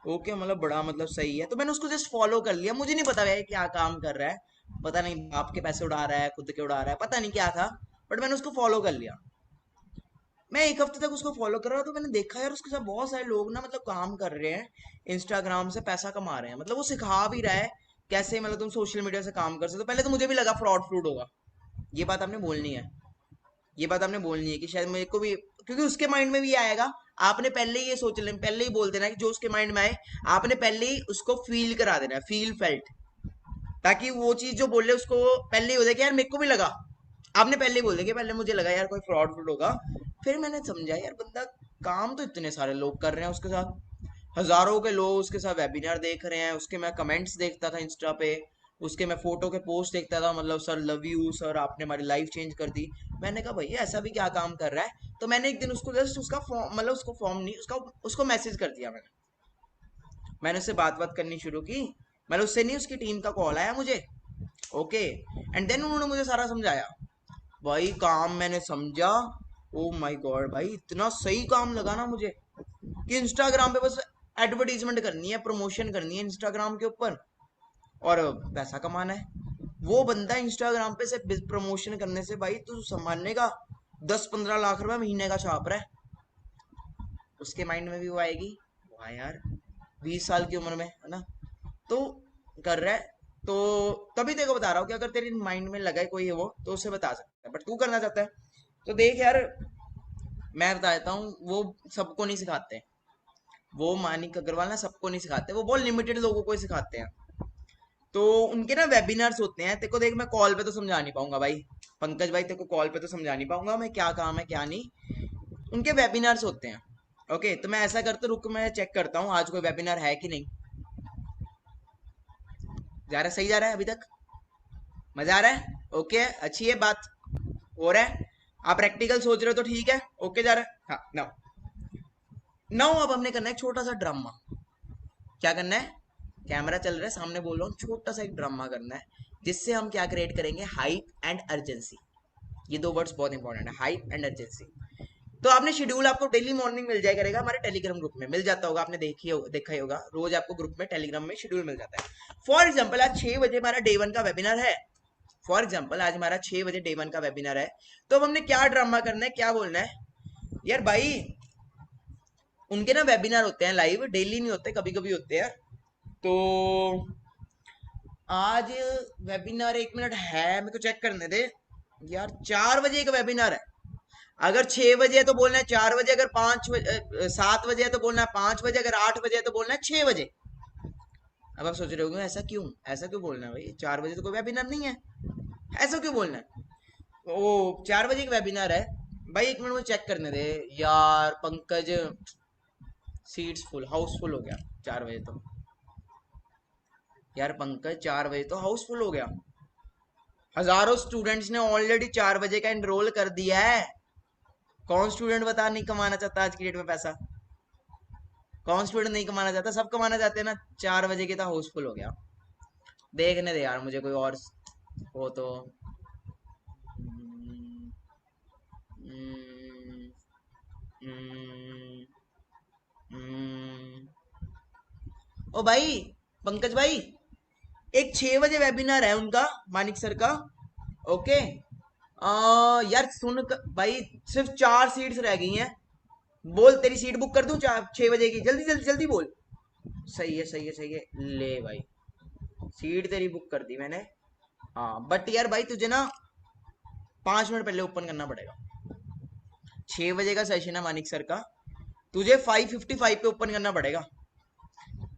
ओके, मतलब बड़ा, मतलब सही है। तो मैंने उसको जस्ट फॉलो कर लिया, मुझे नहीं पता भाई क्या काम कर रहा है, पता नहीं बाप के पैसे उड़ा रहा है, खुद के उड़ा रहा है, पता नहीं क्या था, बट मैंने उसको फॉलो कर लिया। मैं एक हफ्ते तक उसको फॉलो कर रहा, तो मैंने देखा यार उसके साथ बहुत सारे लोग ना मतलब काम कर रहे हैं, इंस्टाग्राम से पैसा कमा रहे हैं, मतलब वो सिखा भी रहा है कैसे मतलब तुम सोशल मीडिया से काम कर सकते हो। पहले तो मुझे भी लगा फ्रॉड फ्रूड होगा। ये बात आपने बोलनी है, ये बात आपने बोलनी है कि शायद मेरे को भी, क्योंकि उसके माइंड में भी आएगा। आपने पहले ही ये सोच लेना, पहले ही बोल देना कि जो उसके माइंड में आए, आपने पहले ही उसको फील करा देना, फील फेल्ट, ताकि वो चीज जो बोले उसको पहले ही हो जाए कि यार मेरे को भी लगा। आपने पहले ही बोल दिया कि पहले मुझे लगा यार कोई फ्रॉड फ्रूड होगा। फिर मैंने समझा यार बंदा काम तो इतने सारे लोग कर रहे हैं उसके साथ, हजारों के लोग उसके साथ वेबिनार देख रहे हैं, उसके मैं कमेंट्स देखता था इंस्टा पे, उसके मैं फोटो के पोस्ट देखता था, मतलब सर लव यू सर, आपने हमारी लाइफ चेंज कर दी। मैंने कहा भैया ऐसा भी क्या काम कर रहा है? तो मैंने एक दिन उसको जस्ट उसका फॉर्म, मतलब उसको फॉर्म नहीं, उसका उसको मैसेज कर दिया। मैंने उससे बात बात करनी शुरू की। मतलब उससे नहीं, उसकी टीम का कॉल आया मुझे। ओके, एंड देन उन्होंने मुझे सारा समझाया। भाई काम मैंने समझा, ओ माय गॉड भाई, इतना सही काम लगा ना मुझे कि इंस्टाग्राम पे बस एडवर्टीजमेंट करनी है, प्रमोशन करनी है इंस्टाग्राम के ऊपर, और पैसा कमाना है। वो बंदा इंस्टाग्राम पे से प्रमोशन करने से भाई तू संभालने का 10-15 लाख रुपए महीने का छाप रहा है। उसके माइंड में भी वो आएगी, वाह यार, 20 साल की उम्र में, है ना? तो कर रहा है। तो तभी तेरे को बता रहा हूँ कि अगर तेरे माइंड में लगा है कोई है वो, तो उसे बता सकता है, बट तू करना चाहता है तो देख यार, मैं बता देता हूँ, वो सबको नहीं सिखाते। वो मानिक अग्रवाल ना सबको नहीं सिखाते, वो बहुत लिमिटेड लोगों को ही सिखाते हैं। तो उनके ना वेबिनार्स होते हैं, तेरे को देख मैं कॉल पे तो समझा नहीं पाऊंगा भाई, पंकज भाई तेरे को कॉल पे तो समझा नहीं पाऊंगा मैं क्या काम है क्या नहीं। उनके वेबिनार्स होते हैं। ओके, तो मैं ऐसा करता, रुक मैं चेक करता हूँ आज कोई वेबिनार है कि नहीं। जा रहा है, सही जा रहा है अभी तक, मजा आ रहा है, ओके अच्छी है बात, हो रहा है। आप प्रैक्टिकल सोच रहे हो तो ठीक है, ओके जा रहा है। हाँ नाउ नाउ अब हमने करना है एक छोटा सा ड्रामा। क्या करना है, कैमरा चल रहा है सामने, बोल रहा हूँ, छोटा सा एक ड्रामा करना है, जिससे हम क्या क्रिएट करेंगे, हाइप एंड अर्जेंसी। ये दो वर्ड्स बहुत इंपॉर्टेंट है, हाइप एंड अर्जेंसी। तो आपने शेड्यूल आपको डेली मॉर्निंग मिल जाया करेगा, हमारे टेलीग्राम ग्रुप में मिल जाता होगा, आपने देखा ही होगा, रोज आपको ग्रुप में टेलीग्राम में शेड्यूल मिल जाता है। फॉर एग्जाम्पल आज 6 बजे हमारा डे 1 का वेबिनार है। फॉर एग्जाम्पल आज हमारा 6 बजे डे 1 का वेबिनार है। तो अब हमने क्या ड्रामा करना है, क्या बोलना है यार भाई, उनके ना वेबिनार होते हैं लाइव, डेली नहीं होते, कभी कभी होते हैं। तो आज वेबिनार, 1 मिनट है मेरे को चेक करने दे यार, 4 बजे का वेबिनार है। अगर 6 बजे है तो बोलना है 4 बजे, अगर 5 बजे 7 बजे है तो बोलना है 5 बजे, अगर 8 बजे है तो बोलना है 6 बजे। अब आप सोच रहे होंगे ऐसा क्यों, ऐसा क्यों बोलना है भाई, 4 बजे तो कोई वेबिनार नहीं है, ऐसा क्यों बोलना है। ओ 4 बजे का वेबिनार है भाई, 1 मिनट मुझे चेक करने दे यार पंकज, सीट्स फुल, हाउसफुल हो गया 4 बजे तो। यार पंकज 4 बजे तो हाउसफुल हो गया, हजारों स्टूडेंट्स ने ऑलरेडी 4 बजे का एनरोल कर दिया है। कौन स्टूडेंट बता नहीं कमाना चाहता आज की डेट में पैसा, कौन स्टूडेंट नहीं कमाना चाहता, सब कमाना चाहते हैं ना। 4 बजे की तो हाउसफुल हो गया, देखने दे यार मुझे कोई और हो तो। हम्म, हम्म, हम्म, हम्म। ओ भाई पंकज भाई, एक 6 बजे वेबिनार है उनका, मानिक सर का। ओके, यार सुन भाई, सिर्फ 4 सीट्स रह गई हैं, बोल तेरी सीट बुक कर दूं 6 बजे की, जल्दी जल्दी जल्दी बोल। सही है सही है सही है, ले भाई सीट तेरी बुक कर दी मैंने। हाँ बट यार भाई तुझे ना 5 मिनट पहले ओपन करना पड़ेगा। 6 बजे का सेशन है मानिक सर का, तुझे 5:55 पे ओपन करना पड़ेगा।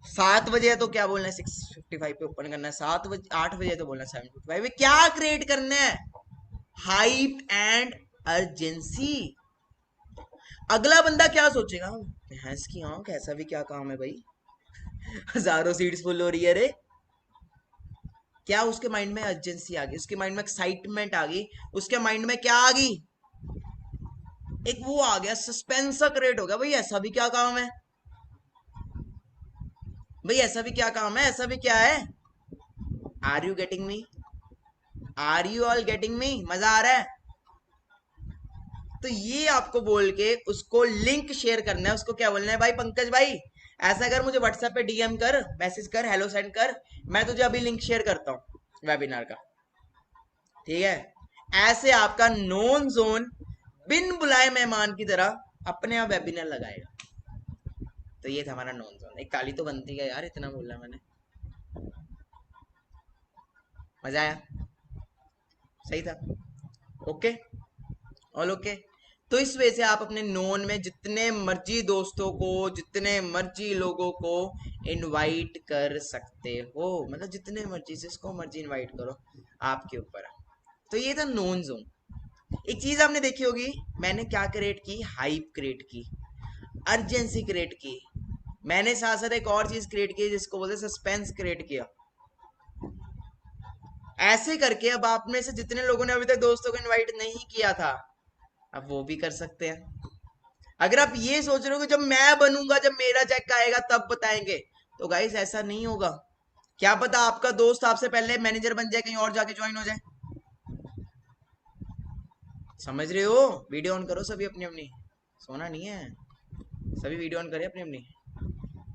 7 बजे है तो क्या बोलना है, 6:55 पे ओपन करना है, 7 बजे 8 बजे है तो बोलना है 7:55। क्या क्रिएट करना है, हाइप एंड अर्जेंसी। अगला बंदा क्या सोचेगा, भैंस की आंख, ऐसा भी क्या काम है भाई, हजारों सीट्स फुल हो रही है रे। क्या उसके माइंड में अर्जेंसी आ गई, उसके माइंड में एक्साइटमेंट आ गई, उसके माइंड में क्या आ गई, एक वो आ गया, सस्पेंस सा क्रिएट हो गया, भाई ऐसा भी क्या काम है, भाई ऐसा भी क्या काम है, ऐसा भी क्या है। Are you getting me, are you all getting me, मजा आ रहा है। तो ये आपको बोल के उसको लिंक शेयर करना है, उसको क्या बोलना है, भाई पंकज भाई ऐसा कर, मुझे व्हाट्सएप पे डीएम कर, मैसेज कर, हेलो सेंड कर, मैं तुझे अभी लिंक शेयर करता हूँ वेबिनार का, ठीक है। ऐसे आपका नॉन जोन बिन बुलाए मेहमान की तरह अपने आप वेबिनार लगाएगा। तो ये था हमारा नॉन जोन, एक ताली तो बनती है यार, इतना बोला मैंने, मजा आया, सही था, ओके, ऑल ओके। तो इस वजह से आप अपने नोन में जितने मर्जी दोस्तों को, जितने मर्जी लोगों को इनवाइट कर सकते हो, मतलब जितने मर्जी, जिसको मर्जी इनवाइट करो, आपके ऊपर है। तो ये था नोन जोन। एक चीज आपने देखी होगी, मैंने क्या क्रिएट की, हाइप क्रिएट की, अर्जेंसी क्रिएट की, मैंने साथ साथ एक और चीज क्रिएट की जिसको बोलते सस्पेंस क्रिएट किया। ऐसे करके अब आप में से जितने लोगों ने अभी तक दोस्तों को इनवाइट नहीं किया था, अब वो भी कर सकते हैं। अगर आप ये सोच रहे हो कि जब मैं बनूंगा, जब मेरा चेक आएगा तब बताएंगे, तो गाइस ऐसा नहीं होगा। क्या पता आपका दोस्त आपसे पहले मैनेजर बन जाए, कहीं और जाके ज्वाइन हो जाए, समझ रहे हो। वीडियो ऑन करो सभी अपनी अपनी, सोना नहीं है, सभी वीडियो ऑन करें अपनी अपनी।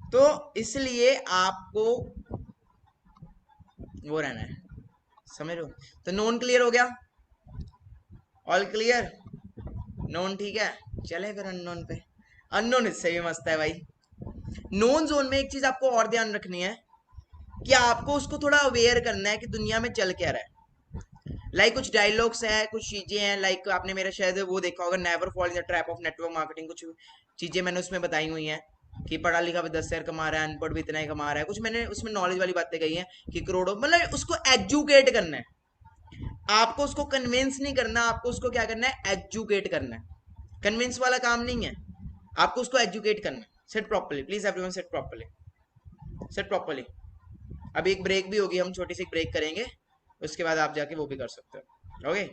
तो इसलिए आपको वो रहना है, समझ रहे हो। तो नोन क्लियर हो गया, ऑल क्लियर, नोन ठीक है। चले फिर अननोन पे, अननोन इससे भी मस्त है भाई। नोन जोन में एक चीज आपको और ध्यान रखनी है, कि आपको उसको थोड़ा अवेयर करना है कि दुनिया में चल क्या रहा है। कुछ डायलॉग्स हैं, कुछ चीजें हैं, आपने मेरा शायद वो देखा होगा, never fall in the trap of network marketing, कुछ चीजें मैंने उसमें बताई हुई हैं कि पढ़ा लिखा भी 10 हजार कमा रहा है, अनपढ़ भी इतना ही कमा रहा है, कुछ मैंने उसमें नॉलेज वाली बातें कही हैं कि करोड़ों, मतलब उसको एजुकेट करना है। आपको उसको कन्विंस नहीं करना, आपको उसको क्या करना है, एजुकेट करना है। कन्विंस वाला काम नहीं है, आपको उसको एजुकेट करना है। Set properly please everyone, set properly, set properly. अभी एक ब्रेक भी होगी, हम छोटी सी ब्रेक करेंगे, उसके बाद आप जाके वो भी कर सकते हो। ओके,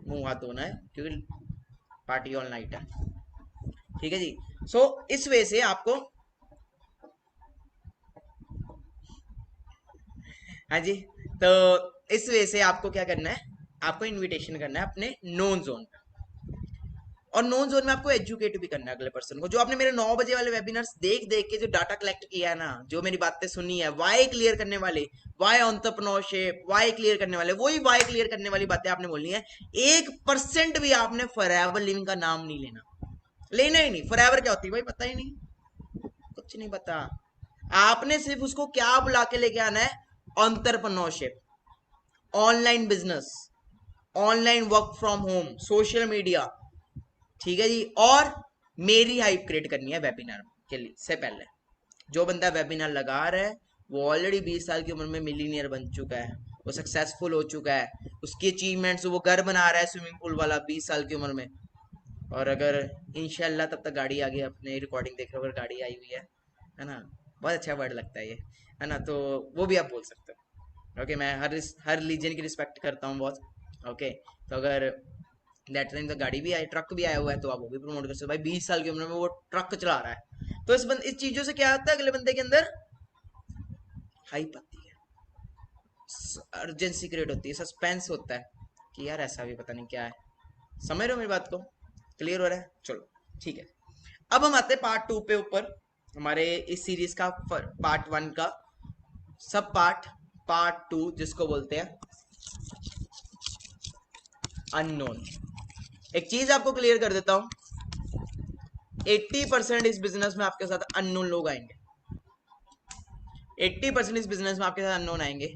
मुंह हाथ धोना है क्योंकि पार्टी ऑल नाइट है। ठीक है जी। इस वे से आपको, हाँ जी, तो इस वे से आपको क्या करना है, आपको इनविटेशन करना है अपने नोन जोन पे, और नोन जोन में आपको एजुकेट भी करना है अगले पर्सन को। जो आपने मेरे 9 बजे वाले वेबिनार्स देख देख के जो डाटा कलेक्ट किया है ना, जो मेरी बातें सुनी है, वाई क्लियर करने वाले, वाई एंटरप्रेन्योरशिप, वाई क्लियर करने वाले, वही वाई क्लियर करने वाली बातें आपने बोलनी है। 1% भी आपने फॉरएवर लिविंग का नाम नहीं लेना, लेना ही नहीं। फॉरएवर क्या होती है भाई, पता ही नहीं, कुछ नहीं पता। आपने सिर्फ उसको क्या बुला के लेके आना है, entrepreneurship, online business, online work from home, social media. ठीक है जी। और मेरी हाइप क्रिएट करनी है वेबिनार के लिए से पहले। जो बंदा वेबिनार लगा रहा है वो ऑलरेडी 20 साल की उम्र में मिलीनियर बन चुका है, वो सक्सेसफुल हो चुका है, उसकी अचीवमेंट्स, वो घर बना रहा है स्विमिंग पूल वाला 20 साल की उम्र में। और अगर इंशाल्लाह तब तक गाड़ी आ गई, अपने रिकॉर्डिंग देख रहे हो अगर गाड़ी आई हुई है ना, बहुत अच्छा वर्ड लगता है ये, है ना, तो वो भी आप बोल सकते हो। ओके, मैं हर रीजन की रिस्पेक्ट करता हूँ बहुत। ओके, तो अगर दैट टाइम तो गाड़ी भी आई, ट्रक भी आया हुआ है, तो आप वो भी प्रमोट कर सकते हो। भाई 20 साल की उम्र में वो ट्रक चला रहा है, तो इस चीजों से क्या होता है, अगले बंदे के अंदर हाइप आती है, अर्जेंसी क्रिएट होती है, सस्पेंस होता है कि यार ऐसा भी पता नहीं क्या है। समझ रहे हो मेरी बात को, क्लियर हो रहा है? चलो ठीक है। अब हम आते हैं पार्ट 2 पे ऊपर, हमारे इस सीरीज का पार्ट 1 का सब पार्ट 2 जिसको बोलते हैं अननोन। एक चीज आपको क्लियर कर देता हूं, 80% इस बिजनेस में आपके साथ अननोन लोग आएंगे। 80% इस बिजनेस में आपके साथ अननोन आएंगे,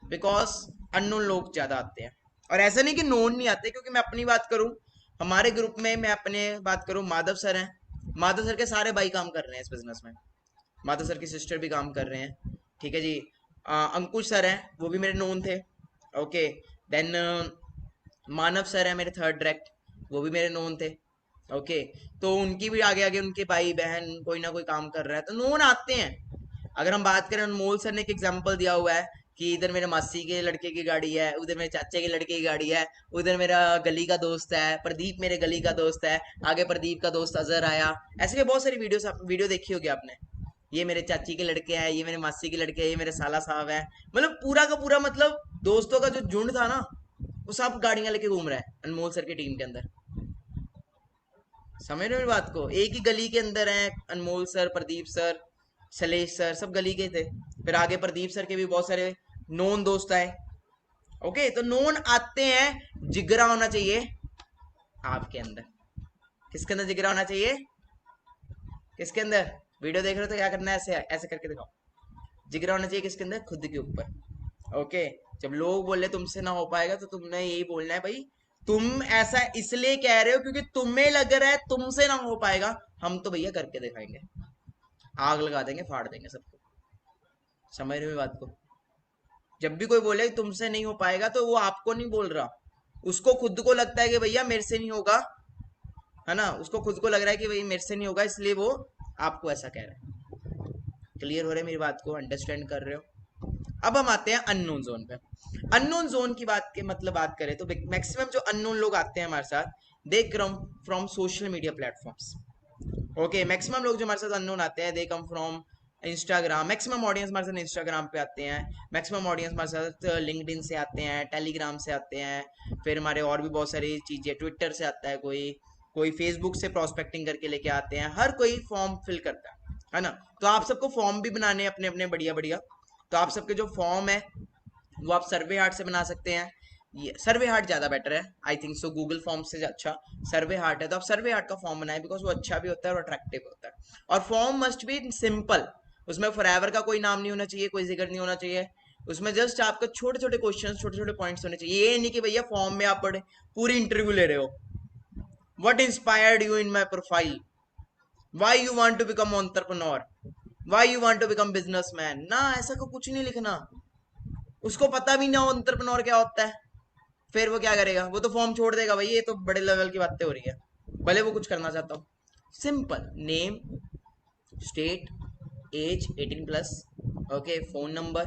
बिकॉज अननोन लोग ज्यादा आते हैं। और ऐसा नहीं कि नोन नहीं आते, क्योंकि मैं अपनी बात करूं, हमारे ग्रुप में मैं अपने बात करूं, माधव सर हैं, माधव सर के सारे भाई काम कर रहे हैं इस बिजनेस में, माधव सर की सिस्टर भी काम कर रहे हैं। ठीक है जी। अंकुश सर हैं, वो भी मेरे नोन थे। ओके, देन मानव सर है मेरे थर्ड डायरेक्ट, वो भी मेरे नोन थे। ओके, तो उनकी भी आगे आगे उनके भाई बहन कोई ना कोई काम कर रहा है, तो नोन आते हैं। अगर हम बात करें, अनमोल सर ने एक एग्जांपल दिया हुआ है कि इधर मेरे मासी के लड़के की गाड़ी है, उधर मेरे चाचे के लड़के की गाड़ी है, उधर मेरा गली का दोस्त है प्रदीप, मेरे गली का दोस्त है, आगे प्रदीप का दोस्त अजहर आया। ऐसे के बहुत सारी वीडियो देखी होगी आपने, ये मेरे चाची के लड़के हैं, ये मेरे मासी के लड़के हैं, ये मेरे साला साहब हैं। मतलब पूरा का पूरा, मतलब दोस्तों का जो झुंड था ना, वो सब गाड़ियां लेके घूम रहा है अनमोल सर की टीम के अंदर। समझ रहे हो मेरी बात को, एक ही गली के अंदर है Anmol sir, Pradeep sir, Shailesh sir, सब गली के थे। फिर आगे प्रदीप सर के भी बहुत सारे नोन दोस्त आए। ओके, तो नोन आते हैं, जिगरा होना चाहिए आपके अंदर। किसके अंदर जिगरा होना चाहिए, किसके अंदर? वीडियो देख रहे हो तो क्या करना है, ऐसे ऐसे करके दिखाओ। जिगरा होना चाहिए किसके अंदर, खुद के ऊपर। ओके, जब लोग बोले तुमसे ना हो पाएगा, तो तुमने यही बोलना है भाई, तुम ऐसा इसलिए कह रहे हो क्योंकि तुम्हें लग रहा है तुमसे ना हो पाएगा, हम तो भैया करके दिखाएंगे, आग लगा देंगे, फाड़ देंगे सबको। समझ रहे हो बात को? जब भी कोई बोले तुमसे नहीं हो पाएगा, तो वो आपको नहीं बोल रहा, उसको खुद को लगता है कि भैया मेरे से नहीं होगा, है ना, उसको खुद को लग रहा है कि भाई मेरे से नहीं होगा, इसलिए वो आपको ऐसा कह रहा है। क्लियर हो रहा है मेरी बात को, अंडरस्टैंड कर रहे हो? अब हम आते हैं अननोन जोन पे। अननोन जोन की बात के मतलब बात करें तो मैक्सिमम जो अननोन लोग आते हैं हमारे साथ, they come from social media platforms. Okay, maximum लोग जो हमारे साथ अननोन आते हैं, they come from Instagram. Maximum audience हमारे साथ इंस्टाग्राम पे आते हैं, मैक्सिमम ऑडियंस हमारे साथ लिंक्डइन से आते हैं, टेलीग्राम से आते हैं, फिर हमारे और भी बहुत सारी चीजें, ट्विटर से आता है कोई, कोई फेसबुक से प्रोस्पेक्टिंग करके लेके आते हैं, हर कोई फॉर्म फिल करता है ना। तो आप सबको फॉर्म भी बनाने अपने अपने बढ़िया बढ़िया, तो आप सबके जो फॉर्म है वो आप सर्वे हार्ट से बना सकते हैं। ये सर्वे हार्ट ज्यादा बेटर है, I think so, Google form से अच्छा सर्वे हार्ट है। तो आप सर्वे हार्ट का फॉर्म बनाए, बिकॉज वो अच्छा भी होता है और अट्रैक्टिव होता है। और फॉर्म मस्ट बी सिंपल, उसमें फॉरएवर का कोई नाम नहीं होना चाहिए, कोई जिक्र नहीं होना चाहिए। उसमें जस्ट आपका छोटे छोटे क्वेश्चन, छोटे छोटे पॉइंट्स होने चाहिए। ये नहीं कि भैया फॉर्म में आप पढ़े पूरी इंटरव्यू ले रहे हो, what inspired you in my profile, why you want to become entrepreneur, why you want to become businessman, ना ऐसा को कुछ नहीं लिखना। उसको पता भी ना हो एंटरप्रेन्योर क्या होता है, फिर वो क्या करेगा? वो तो फॉर्म छोड़ देगा, भाई ये तो बड़े लेवल की बातें हो रही है, भले वो कुछ करना चाहता हो। Simple name, state, age 18 plus, okay, phone number,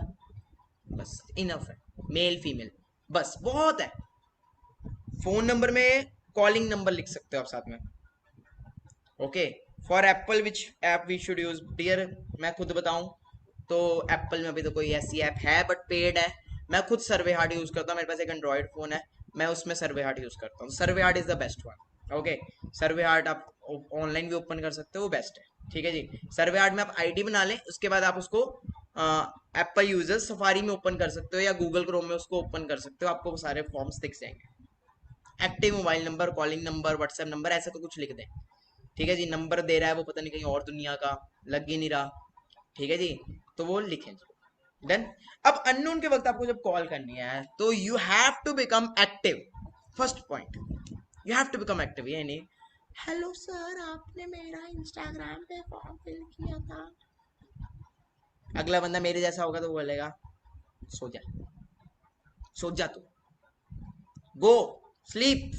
बस इनफ है। मेल फीमेल, बस बहुत है। फोन नंबर में कॉलिंग नंबर लिख सकते हो आप साथ में, okay. For Apple which app we should use dear, मैं खुद बताऊं तो एप्पल में अभी तो कोई ऐसी ऐप है बट पेड है। मैं खुद सर्वे हार्ट यूज करता हूँ, मेरे पास एक एंड्रॉइड फोन है, मैं उसमें सर्वे हार्ट यूज करता हूँ। Survey heart is the best one, okay. Survey heart आप ऑनलाइन भी ओपन कर सकते हो, वो बेस्ट है, ठीक है जी। सर्वे हार्ट में आप आईडी बना लें, उसके बाद आप उसको एप्पल यूजर सफारी में ओपन कर सकते हो या गूगल क्रोम में उसको ओपन कर सकते हो, आपको वो सारे फॉर्म्स दिख जाएंगे। Active mobile number, calling number, WhatsApp number, ऐसा तो कुछ लिख दें, ठीक है जी। नंबर दे रहा है वो पता नहीं कहीं और दुनिया का, लग ही नहीं रहा, ठीक है जी, तो वो लिखें जी। डन। अब अननोन के वक्त आपको जब कॉल करनी है तो you have to become active. First point, you have to become active. ये नहीं हेलो सर आपने मेरा इंस्टाग्राम पे फॉर्म फिल किया था, अगला बंदा मेरे जैसा होगा तो वो बोलेगा सो जा, सो जा तू, go sleep.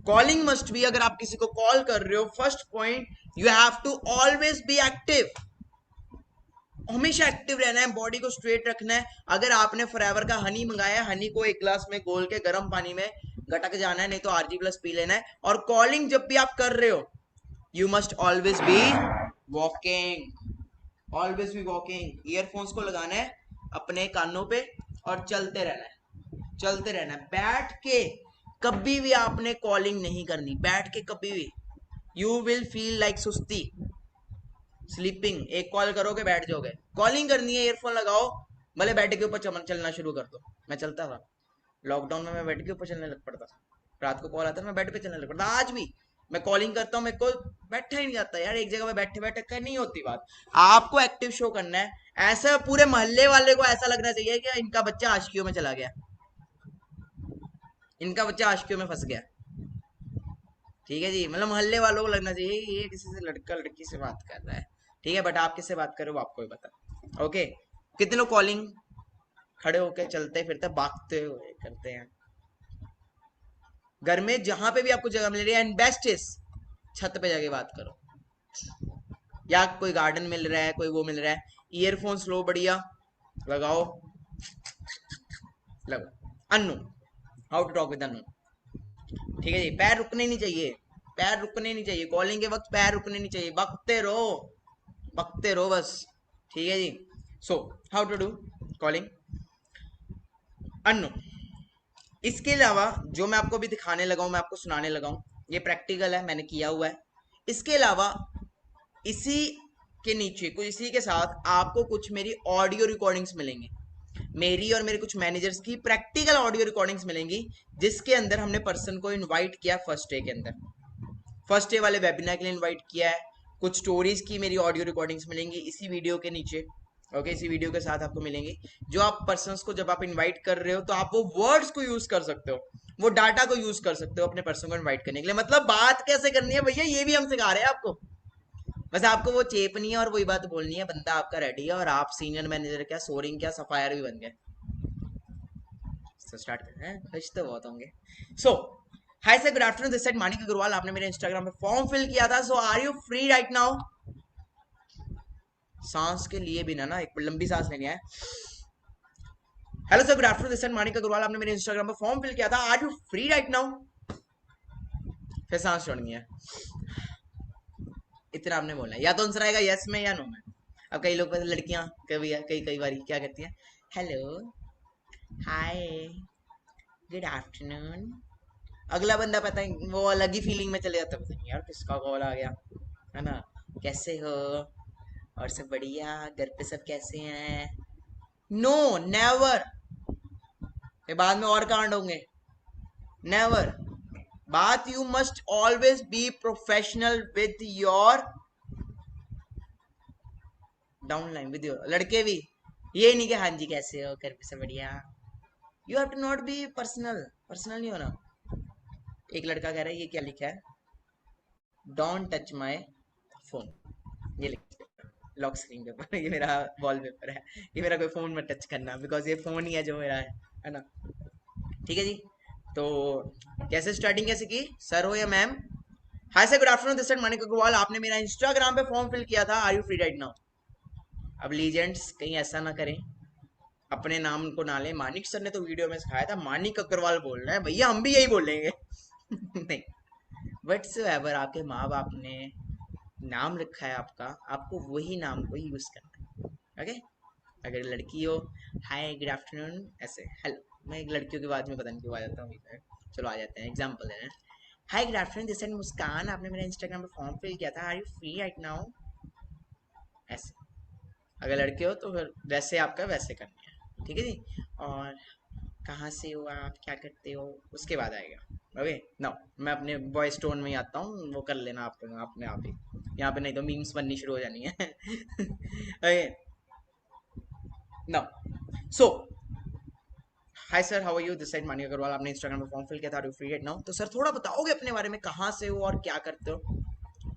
Calling must be, अगर आप किसी को कॉल कर रहे हो, first point, you have to always be active. हमेशा एक्टिव रहना है, बॉडी को स्ट्रेट रखना है। अगर आपने फॉरएवर का हनी मंगाया, हनी को एक ग्लास में घोल के गर्म पानी में गटक जाना है, नहीं तो आरजी प्लस पी लेना है। और कॉलिंग जब भी आप कर रहे हो, you must always be walking, always be walking. Earphones को लगाना है अपने कानों पे और चलते रहना है, चलते रहना है। बैठ के कभी भी आपने कॉलिंग नहीं करनी, बैठ के कभी भी, यू विल फील लाइक सुस्ती, स्लीपिंग। एक कॉल करोगे बैठ जाओगे, कॉलिंग करनी है ईयरफोन लगाओ, भले बैठ के ऊपर चलना शुरू कर दो। मैं चलता था लॉकडाउन में, मैं बैठ के ऊपर चलने लग पड़ता था, रात को कॉल आता था मैं बेड पे चलने लग पड़ता। आज भी मैं कॉलिंग करता हूँ, मेरे को बैठा ही नहीं जाता यार, एक जगह पे बैठे बैठे कर नहीं होती बात। आपको एक्टिव शो करना है, ऐसा पूरे मोहल्ले वाले को ऐसा लगना चाहिए कि इनका बच्चा आशिकियों में चला गया, इनका बच्चा आशिकियों में फंस गया, ठीक है जी। मतलब मोहल्ले वालों को लगना चाहिए ये किसी से लड़का लड़की से बात कर रहा है, ठीक है। बट आप किससे बात कर रहे हो वो आपको ही पता, ओके। कितने लोग कॉलिंग खड़े होके चलते फिरते भागते हुए करते हैं। घर में जहां पे भी आपको जगह मिल रही है, एंड बेस्ट इज छत पे जाके बात करो, या कोई गार्डन मिल रहा है, कोई वो मिल रहा है, ईयरफोन्स लो बढ़िया लगाओ, लगो अनु, हाउ टू टॉक विद अनु, ठीक है जी। पैर रुकने नहीं चाहिए, पैर रुकने नहीं चाहिए, कॉलिंग के वक्त पैर रुकने नहीं चाहिए, बकते रहो बस, ठीक है जी। So how to do calling अनु। इसके अलावा जो मैं आपको अभी दिखाने लगा हूं, मैं आपको सुनाने लगा हूं, ये प्रैक्टिकल है, मैंने किया हुआ है। इसके अलावा इसी के नीचे कुछ, इसी के साथ आपको कुछ मेरी ऑडियो रिकॉर्डिंग्स मिलेंगी, मेरी और मेरे कुछ मैनेजर्स की प्रैक्टिकल ऑडियो रिकॉर्डिंग्स मिलेंगी, जिसके अंदर हमने पर्सन को इनवाइट किया फर्स्ट डे के अंदर, फर्स्ट डे वाले वेबिनार के लिए इनवाइट किया है। कुछ स्टोरीज की मेरी ऑडियो रिकॉर्डिंग्स मिलेंगी इसी वीडियो के नीचे, ओके। इसी वीडियो के साथ आपको मिलेंगी, जो आप पर्सन्स को जब आप इनवाइट कर रहे हो तो आप वो वर्ड्स को यूज कर सकते हो, वो डाटा को यूज कर सकते हो अपने पर्सन को इनवाइट करने के लिए। मतलब बात कैसे करनी है भैया, ये भी हम सिखा रहे हैं आपको, बस आपको वो चेपनी है और वही बात बोलनी है, बंदा आपका रेडी है और आप सीनियर मैनेजर क्या, सोरिंग क्या, सफायर भी बन गए। तो स्टार्ट करते हैं, खुश तो बहुत होंगे। So hi sir, good afternoon, this side Manik Agarwal. आपने मेरे इंस्टाग्राम पे फॉर्म फिल किया था, so are you free right now? सांस के लिए भी ना एक लंबी सांस लेनी है। Hello sir, good afternoon, this side Manik Agarwal. आपने मेरे इंस्टाग्राम पे फॉर्म फिल किया था, are you free right now? फिर सांस छोड़नी है, इतना आपने बोलना है, या तो आंसर आएगा यस में या नो में। अब कई लोग लड़कियां कभी कई कई बार क्या कहती हैं, हेलो, हाय, गुड आफ्टरनून। अगला बंदा पता है वो अलग ही फीलिंग में चले जाता है, पता नहीं यार किसका कॉल आ गया, है ना, कैसे हो, और सब बढ़िया, घर पे सब कैसे हैं? No, never. ये बाद में और कांड होंगे, नेवर। बात, you must always be professional with your downline with your लड़के भी, ये नहीं कि हाँ जी कैसे हो कर से बढ़िया। You have to not be personal, personal नहीं होना। एक लड़का कह रहा है ये क्या लिखा है, डोंट टच माय फोन, ये लिखा लॉक स्क्रीन पेपर ये मेरा वॉलपेपर है, ये मेरा कोई फोन मत टच करना बिकॉज ये फोन ही है जो मेरा है ना। ठीक है जी। तो कैसे स्टार्टिंग कैसे की, सर हो या ma'am. Hi sir, good afternoon, this is Manik Agarwal, आपने मेरा इंस्टाग्राम पे फॉर्म फिल किया था, are you free right now. अब लीजेंड्स कहीं ऐसा ना करें, अपने नाम को ना लें। मानिक सर ने तो वीडियो में सिखाया था मानिक अग्रवाल बोलना है, भैया हम भी यही बोलेंगे नहीं, वट्स एवर आपके माँ बाप ने नाम रखा है आपका, आपको वही नाम को यूज करना है। ओके, अगर लड़की हो हाय गुड आफ्टरनून ऐसे, हेलो। मैं एक लड़कियों की बात में पता नहीं क्यों आ जाता हूँ, चलो आ जाते हैं एग्जाम्पल देना। Hi good afternoon, this is Muskan, आपने मेरा इंस्टाग्राम पे फॉर्म फिल किया था, are you free right now, ऐसे। अगर लड़के हो तो फिर वैसे आपका वैसे करनी है, ठीक है जी। और कहाँ से हो आप, क्या करते हो, उसके बाद आएगा। ओके नाउ मैं अपने वॉइस टोन में ही आता हूँ, वो कर लेना आप अपने आप ही, यहाँ पे नहीं तो मीम्स बननी शुरू हो जानी है okay now so hi sir how are you, this side Manik Agarwal, आपने इंस्टाग्राम पे फॉर्म फिल किया था, are you free right now. तो सर थोड़ा बताओगे अपने बारे में, कहाँ से हो और क्या करते हो।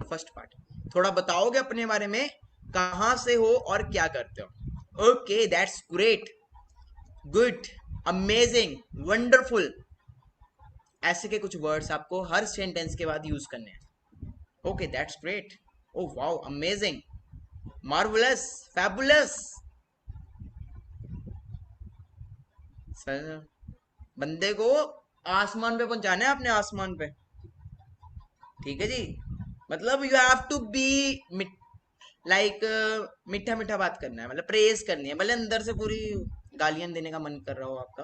फर्स्ट पार्ट, थोड़ा बताओगे अपने बारे में, कहाँ से हो और क्या करते हो। Okay that's great, good, amazing, wonderful, ऐसे के कुछ वर्ड्स आपको हर सेंटेंस के बाद यूज करने हैं। Okay that's great, oh wow, amazing, marvellous, fabulous. Sir बंदे को आसमान पे पहुंचाना है, अपने आसमान पे, ठीक है जी। मतलब you have to be like मीठा मीठा बात करना है, मतलब प्रेज करनी है, भले अंदर से पूरी गालियां देने का मन कर रहा हो आपका,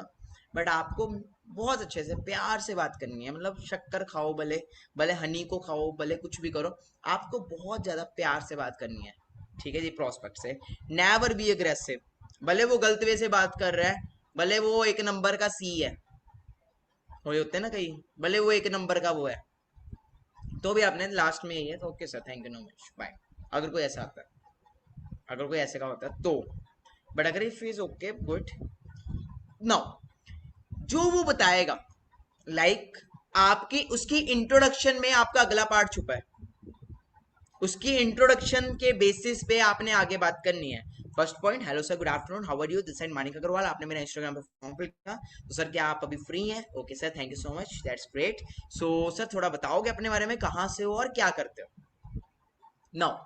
बट आपको बहुत अच्छे से प्यार से बात करनी है। मतलब शक्कर खाओ, भले भले हनी को खाओ, भले कुछ भी करो, आपको बहुत ज्यादा प्यार से बात करनी है, ठीक है जी। प्रोस्पेक्ट से नेवर बी अग्रेसिव, भले वो गलत वे से बात कर रहा है, भले वो एक नंबर का सी है, वो होते हैं ना कई, भले वो एक नंबर का वो है, तो भी आपने लास्ट में यही है तो okay sir thank you no much bye, अगर कोई ऐसा आता है, अगर कोई ऐसे का होता है तो। बट अगर if is okay good now, जो वो बताएगा लाइक आपकी उसकी इंट्रोडक्शन में आपका अगला पार्ट छुपा है, उसकी इंट्रोडक्शन के बेसिस पे आपने आगे बात करनी है। First point, hello sir good afternoon how are you, this is Manik Agarwal, आपने मेरा इंस्टाग्राम पे फॉर्म फिल किया, तो सर क्या आप अभी फ्री हैं। Okay sir thank you so much, that's great. So sir थोड़ा बताओगे अपने बारे में, कहाँ से हो और क्या करते हो। Now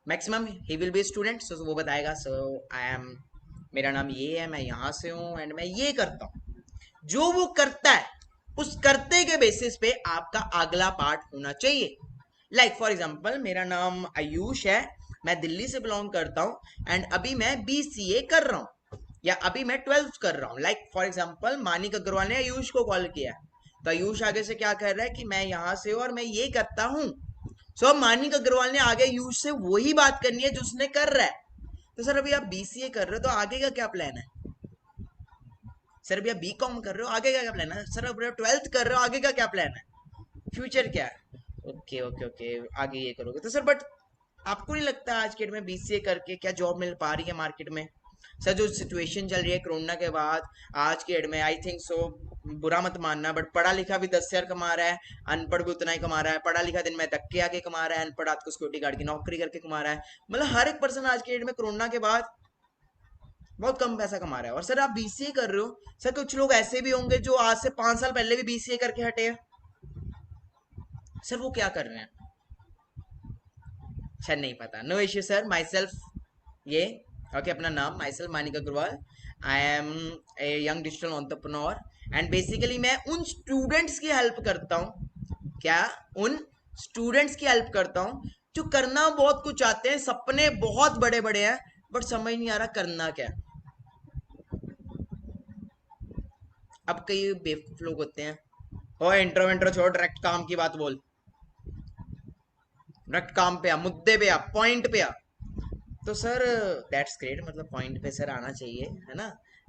maximum he will be student, so वो बताएगा सो आई एम, मेरा नाम ये है, मैं यहाँ से हूँ एंड मैं ये करता हूँ। जो वो करता है उस करते के बेसिस पे आपका अगला पार्ट होना चाहिए। लाइक फॉर एग्जाम्पल मेरा नाम आयुष है, मैं दिल्ली से बिलोंग करता हूँ एंड अभी मैं BCA कर रहा हूँ, या अभी मैं 12th कर रहा हूँ। Like for example Manik Agarwal ने आयुष को कॉल किया, तो आयुष आगे से क्या कर रहा है कि मैं यहाँ से हूँ और मैं ये करता हूँ। सो मानिक अग्रवाल ने आगे आयुष से वही बात करनी है जो उसने कर रहा है। तो सर अभी आप BCA कर रहे हो तो आगे का क्या प्लान है। सर अभी आप B.Com कर रहे हो, आगे का क्या प्लान है। सर अभी आप 12th कर रहे हो, आगे का क्या प्लान है, फ्यूचर क्या है। ओके ओके ओके, आगे ये करोगे तो सर, बट आपको नहीं लगता आज के डेट में BCA करके क्या जॉब मिल पा रही है मार्केट में। सर जो सिचुएशन चल रही है कोरोना के बाद, आज के डेट में आई थिंक सो, बुरा मत मानना बट पढ़ा लिखा भी 10,000 कमा रहा है, अनपढ़ भी उतना ही कमा रहा है। पढ़ा लिखा दिन में धक्के आके कमा रहा है, अनपढ़ रात को सिक्योरिटी गार्ड की नौकरी करके कमा रहा है। मतलब हर एक पर्सन आज के डेट में कोरोना के बाद बहुत कम पैसा कमा रहा है। और सर आप BCA कर रहे हो, सर कुछ लोग ऐसे भी होंगे जो आज से 5 साल पहले भी BCA करके हटे हैं, सर वो क्या कर रहे हैं, सर नहीं पता, no issue sir, myself ये ओके, अपना नाम myself Manik Agarwal, I am a young digital entrepreneur and basically मैं उन स्टूडेंट्स की हेल्प करता हूँ, क्या उन स्टूडेंट्स की हेल्प करता हूँ जो करना बहुत कुछ चाहते हैं, सपने बहुत बड़े बड़े हैं बट समझ नहीं आ रहा करना क्या। अब कई बेवकूफ लोग होते हैं, ओ इंट्रो इंट्रो छोड़, डायरेक्ट काम की बात बोल, डायरेक्ट काम पे आ, मुद्दे पे आ, पॉइंट पे आ। तो सर दैट्स ग्रेट, मतलब पॉइंट पे सर आना चाहिए है ना।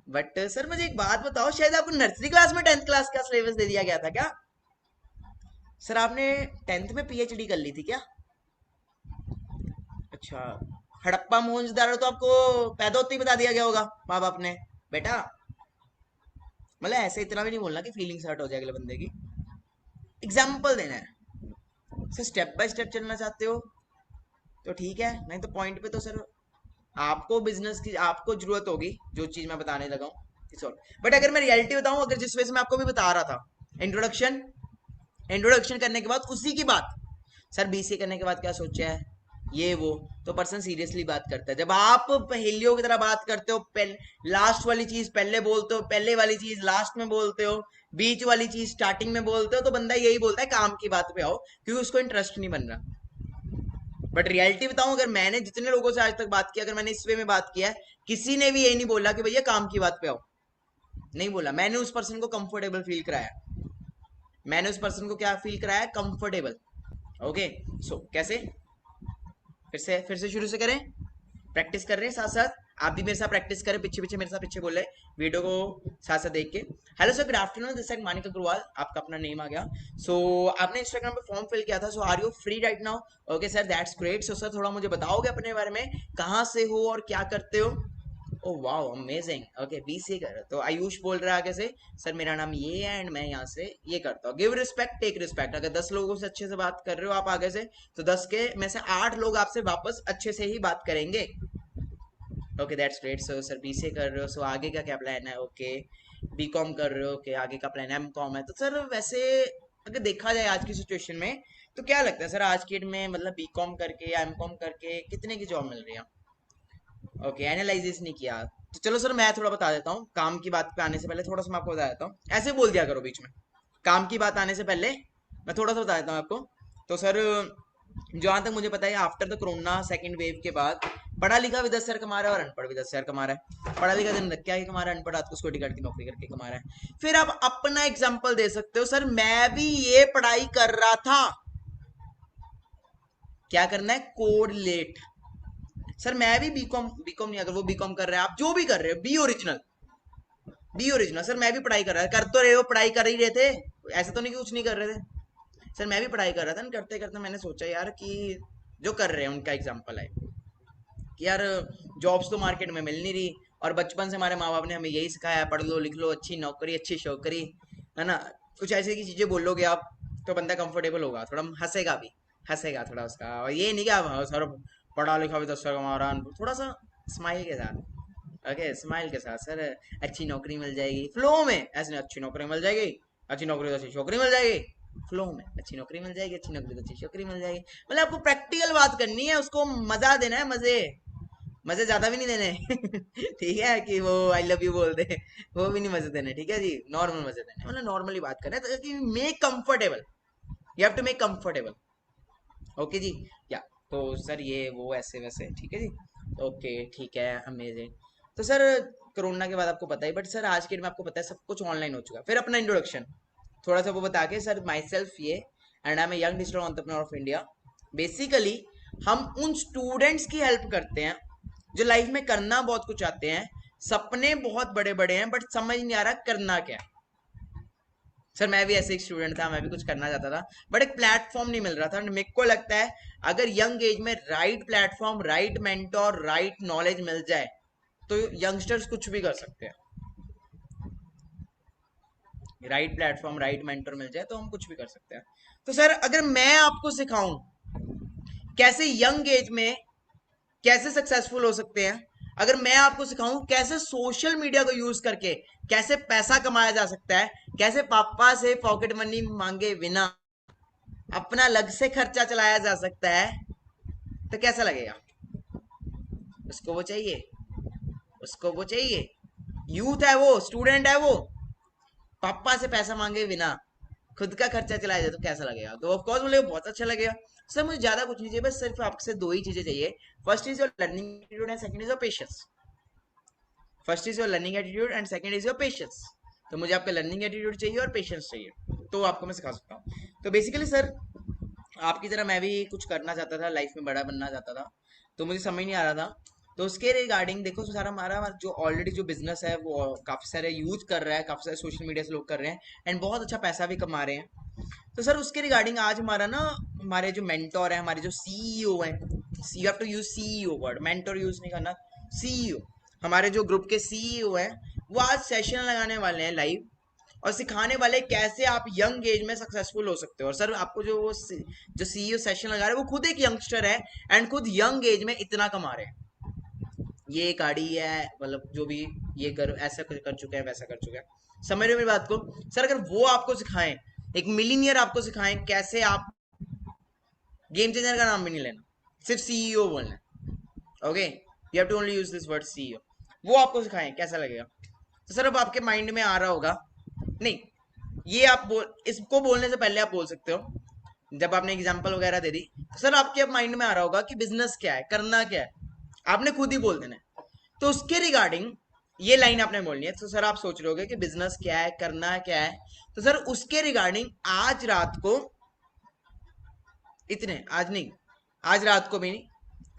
बट सर मुझे एक बात बताओ, शायद आपको नर्सरी क्लास में 10th क्लास का सिलेबस दे दिया गया था क्या। सर आपने 10th में PhD कर ली थी क्या। अच्छा, हड़प्पा मोहनजोदाड़ो तो आपको पैदा होते ही बता दिया गया होगा माँ बाप ने, बेटा। मतलब ऐसे इतना भी नहीं बोलना कि फीलिंग्स हर्ट हो जाए अगले बंदे की, एग्जाम्पल देना है। सर स्टेप बाय स्टेप चलना चाहते हो तो ठीक है, नहीं तो पॉइंट पे तो सर आपको बिजनेस की आपको जरूरत होगी जो चीज मैं बताने लगा हूँ। बट अगर मैं रियलिटी बताऊं, अगर जिस वजह से मैं आपको भी बता रहा था, इंट्रोडक्शन इंट्रोडक्शन करने के बाद उसी की बात, सर बीसीए करने के बाद क्या सोचा है ये वो, तो पर्सन सीरियसली बात करता है। जब आप पहेलियों की तरह बात करते हो, लास्ट वाली चीज पहले बोलते हो, पहले वाली चीज लास्ट में बोलते हो, बीच वाली चीज स्टार्टिंग में बोलते हो, तो बंदा यही बोलता है काम की बात पे आओ, क्योंकि उसको इंटरेस्ट नहीं बन रहा। बट रियलिटी बताऊं, अगर मैंने जितने लोगों से आज तक बात किया, अगर मैंने इस वे में बात किया है, किसी ने भी यही नहीं बोला कि भैया काम की बात पे आओ, नहीं बोला। मैंने उस पर्सन को कंफर्टेबल फील कराया, मैंने उस पर्सन को क्या फील कराया, कंफर्टेबल। ओके सो कैसे, फिर से शुरू से करें, प्रैक्टिस कर रहे हैं साथ साथ, आप भी मेरे साथ प्रैक्टिस करें, पीछे पीछे मेरे साथ पीछे बोले वीडियो को साथ साथ देख के। Hello sir, good afternoon, this side Manik Agarwal, आपका अपना नेम आ गया। सो आपने इंस्टाग्राम पे फॉर्म फिल किया था, so are you free right now? Okay sir, that's great. So sir थोड़ा मुझे बताओगे अपने बारे में, कहाँ से हो और क्या करते हो? Oh wow amazing, okay BCA कर रहे हो। तो आयुष बोल रहा है आगे से, सर मेरा नाम ये है एंड मैं यहाँ से ये करता हूँ। गिव रिस्पेक्ट टेक रिस्पेक्ट, अगर 10 लोगों से अच्छे से बात कर रहे हो आप आगे से, तो 10 के में से 8 लोग आपसे वापस अच्छे से ही बात करेंगे। Okay that's great. So sir BCA कर रहे हो, सो आगे का क्या प्लान है? ओके बीकॉम कर रहे हो, ओके आगे का प्लान एमकॉम है। तो सर वैसे अगर देखा जाए आज की सिचुएशन में, तो क्या लगता है सर आज की डेट में, मतलब बीकॉम करके या एमकॉम करके कितने की जॉब मिल रही है? ओके एनालाइजिस नहीं किया, तो चलो सर मैं थोड़ा बता देता हूँ। काम की बात पे आने से पहले थोड़ा सा मैं आपको बता देता हूँ, ऐसे बोल दिया करो बीच में, काम की बात आने से पहले मैं थोड़ा सा बता देता हूँ आपको। तो सर जहां तक मुझे पता है, after the corona second wave के बाद पढ़ा लिखा भी 10 हजार कमा रहा है और अनपढ़ भी 10 हजार कमा रहा है। पढ़ा लिखा दिन रख के आगे कमा रहा है, अनपढ़ रात को सिक्योरिटी गार्ड की नौकरी करके कमा रहा है। फिर आप अपना एग्जाम्पल दे सकते हो, सर मैं भी ये पढ़ाई कर रहा था, क्या करना है, कोरिलेट। सर मैं भी बीकॉम बीकॉम नहीं, अगर वो बीकॉम कर रहे हैं, आप जो भी कर रहे हो B original, B original. Sir मैं भी पढ़ाई कर रहा था, कर तो रहे हो, पढ़ाई कर ही रहे थे, ऐसा तो नहीं कि कुछ नहीं कर रहे थे। सर मैं भी पढ़ाई कर रहा था, करते करते मैंने सोचा यार कि जो कर रहे हैं उनका एग्जाम्पल है कि यार जॉब्स तो मार्केट में मिल नहीं रही, और बचपन से हमारे माँ बाप ने हमें यही सिखाया, पढ़ लो लिख लो, अच्छी नौकरी अच्छी शौकरी, है ना। कुछ ऐसी की चीजें बोलोगे आप तो बंदा कंफर्टेबल होगा, थोड़ा हंसेगा भी, हंसेगा थोड़ा उसका, और ये नहीं कि आप "हाँ, सर पढ़ा लिखा भी 10 साल कमा रहा है", थोड़ा सा स्माइल के साथ, ओके स्माइल के साथ, सर अच्छी नौकरी मिल जाएगी, फ्लो में, ऐसे नहीं अच्छी नौकरी मिल जाएगी, अच्छी नौकरी तो अच्छी छोकरी मिल जाएगी, फ्लो में अच्छी नौकरी मिल जाएगी, अच्छी नौकरी तो अच्छी छोकरी मिल जाएगी। मतलब आपको प्रैक्टिकल बात करनी है, उसको मजा देना है, मजे, मजे ज्यादा भी नहीं देने ठीक है कि वो आई लव यू बोल दे, वो भी नहीं मजे देने, ठीक है जी, नॉर्मल मजे देने, मतलब नॉर्मली बात करना है, ताकि make comfortable, you have to make comfortable. Okay जी, या तो सर ये वो ऐसे वैसे, ठीक है जी, ओके ठीक है अमेजिंग। तो सर कोरोना के बाद आपको पता ही, बट सर आज के डेट में आपको पता है सब कुछ ऑनलाइन हो चुका है। फिर अपना इंट्रोडक्शन थोड़ा सा वो बता के, सर माई सेल्फ ये, and I am a young digital entrepreneur of India. Basically हम उन स्टूडेंट्स की हेल्प करते हैं जो लाइफ में करना बहुत कुछ चाहते हैं, सपने बहुत बड़े बड़े हैं, बट समझ नहीं आ रहा करना क्या है। सर मैं भी ऐसे एक स्टूडेंट था, मैं भी कुछ करना चाहता था, बट एक प्लेटफॉर्म नहीं मिल रहा था। मेरे को लगता है अगर यंग एज में right platform, right mentor, right knowledge मिल जाए, तो यंगस्टर्स कुछ भी कर सकते हैं। राइट प्लेटफॉर्म, राइट मेंटोर मिल जाए तो हम कुछ भी कर सकते हैं। तो सर अगर मैं आपको सिखाऊं कैसे यंग एज में कैसे सक्सेसफुल हो सकते हैं, अगर मैं आपको सिखाऊं कैसे सोशल मीडिया को यूज करके कैसे पैसा कमाया जा सकता है, कैसे पापा से पॉकेट मनी मांगे बिना अपना अलग से खर्चा चलाया जा सकता है, तो कैसा लगेगा? उसको वो चाहिए, उसको वो चाहिए, यूथ है वो, स्टूडेंट है वो, पापा से पैसा मांगे बिना खुद का खर्चा चलाया जाए तो कैसा लगेगा? तो ऑफ कोर्स मुझे बहुत अच्छा लगेगा। सर मुझे ज्यादा कुछ नहीं चाहिए, बस सिर्फ आपसे दो ही चीजें चाहिए। First is your learning attitude and second is your patience. First is your learning attitude and second is your patience. तो मुझे आपका लर्निंग एटीट्यूड चाहिए और पेशेंस चाहिए, तो आपको मैं सिखा सकता हूँ। तो बेसिकली सर आपकी तरह मैं भी कुछ करना चाहता था, लाइफ में बड़ा बनना चाहता था, तो मुझे समझ नहीं आ रहा था। तो उसके रिगार्डिंग देखो, सारा हमारा जो ऑलरेडी जो बिजनेस है वो काफी सारे यूज कर रहा है, काफी सारे सोशल मीडिया से लोग कर रहे हैं, एंड बहुत अच्छा पैसा भी कमा रहे हैं। तो सर उसके रिगार्डिंग आज हमारा ना, हमारे जो मेंटोर है, हमारे जो सीईओ हैं, you have to use CEO word, mentor use नहीं करना, सीईओ। हमारे जो ग्रुप के सीईओ हैं वो आज सेशन लगाने वाले हैं लाइव, और सिखाने वाले कैसे आप यंग एज में सक्सेसफुल हो सकते हो। और सर आपको जो सीईओ सेशन लगा रहे हैं वो खुद एक यंगस्टर है एंड खुद यंग एज में इतना कमा रहे हैं। ये गाड़ी है, मतलब जो भी ये कर ऐसा कर चुके हैं, वैसा कर चुके हैं। समझ रहे हो मेरी बात को? सर अगर वो आपको सिखाएं, एक मिलीनियर आपको सिखाएं कैसे आप, गेम चेंजर का नाम भी नहीं लेना, सिर्फ सीईओ बोलना है, okay, you have to only use this word CEO, वो आपको सिखाएं कैसा लगेगा। तो सर अब आपके माइंड में आ रहा होगा, नहीं ये आप इसको बोलने से पहले आप बोल सकते हो जब आपने एग्जांपल वगैरह दे दी, तो सर आपके माइंड में आ रहा होगा कि बिजनेस क्या है, करना क्या है, आपने खुद ही बोल देना है। तो उसके रिगार्डिंग ये लाइन आपने बोलनी है। तो सर आप सोच रहे होगे कि बिजनेस क्या है, करना क्या है, तो सर उसके रिगार्डिंग आज रात को इतने, आज नहीं, आज रात को भी नहीं,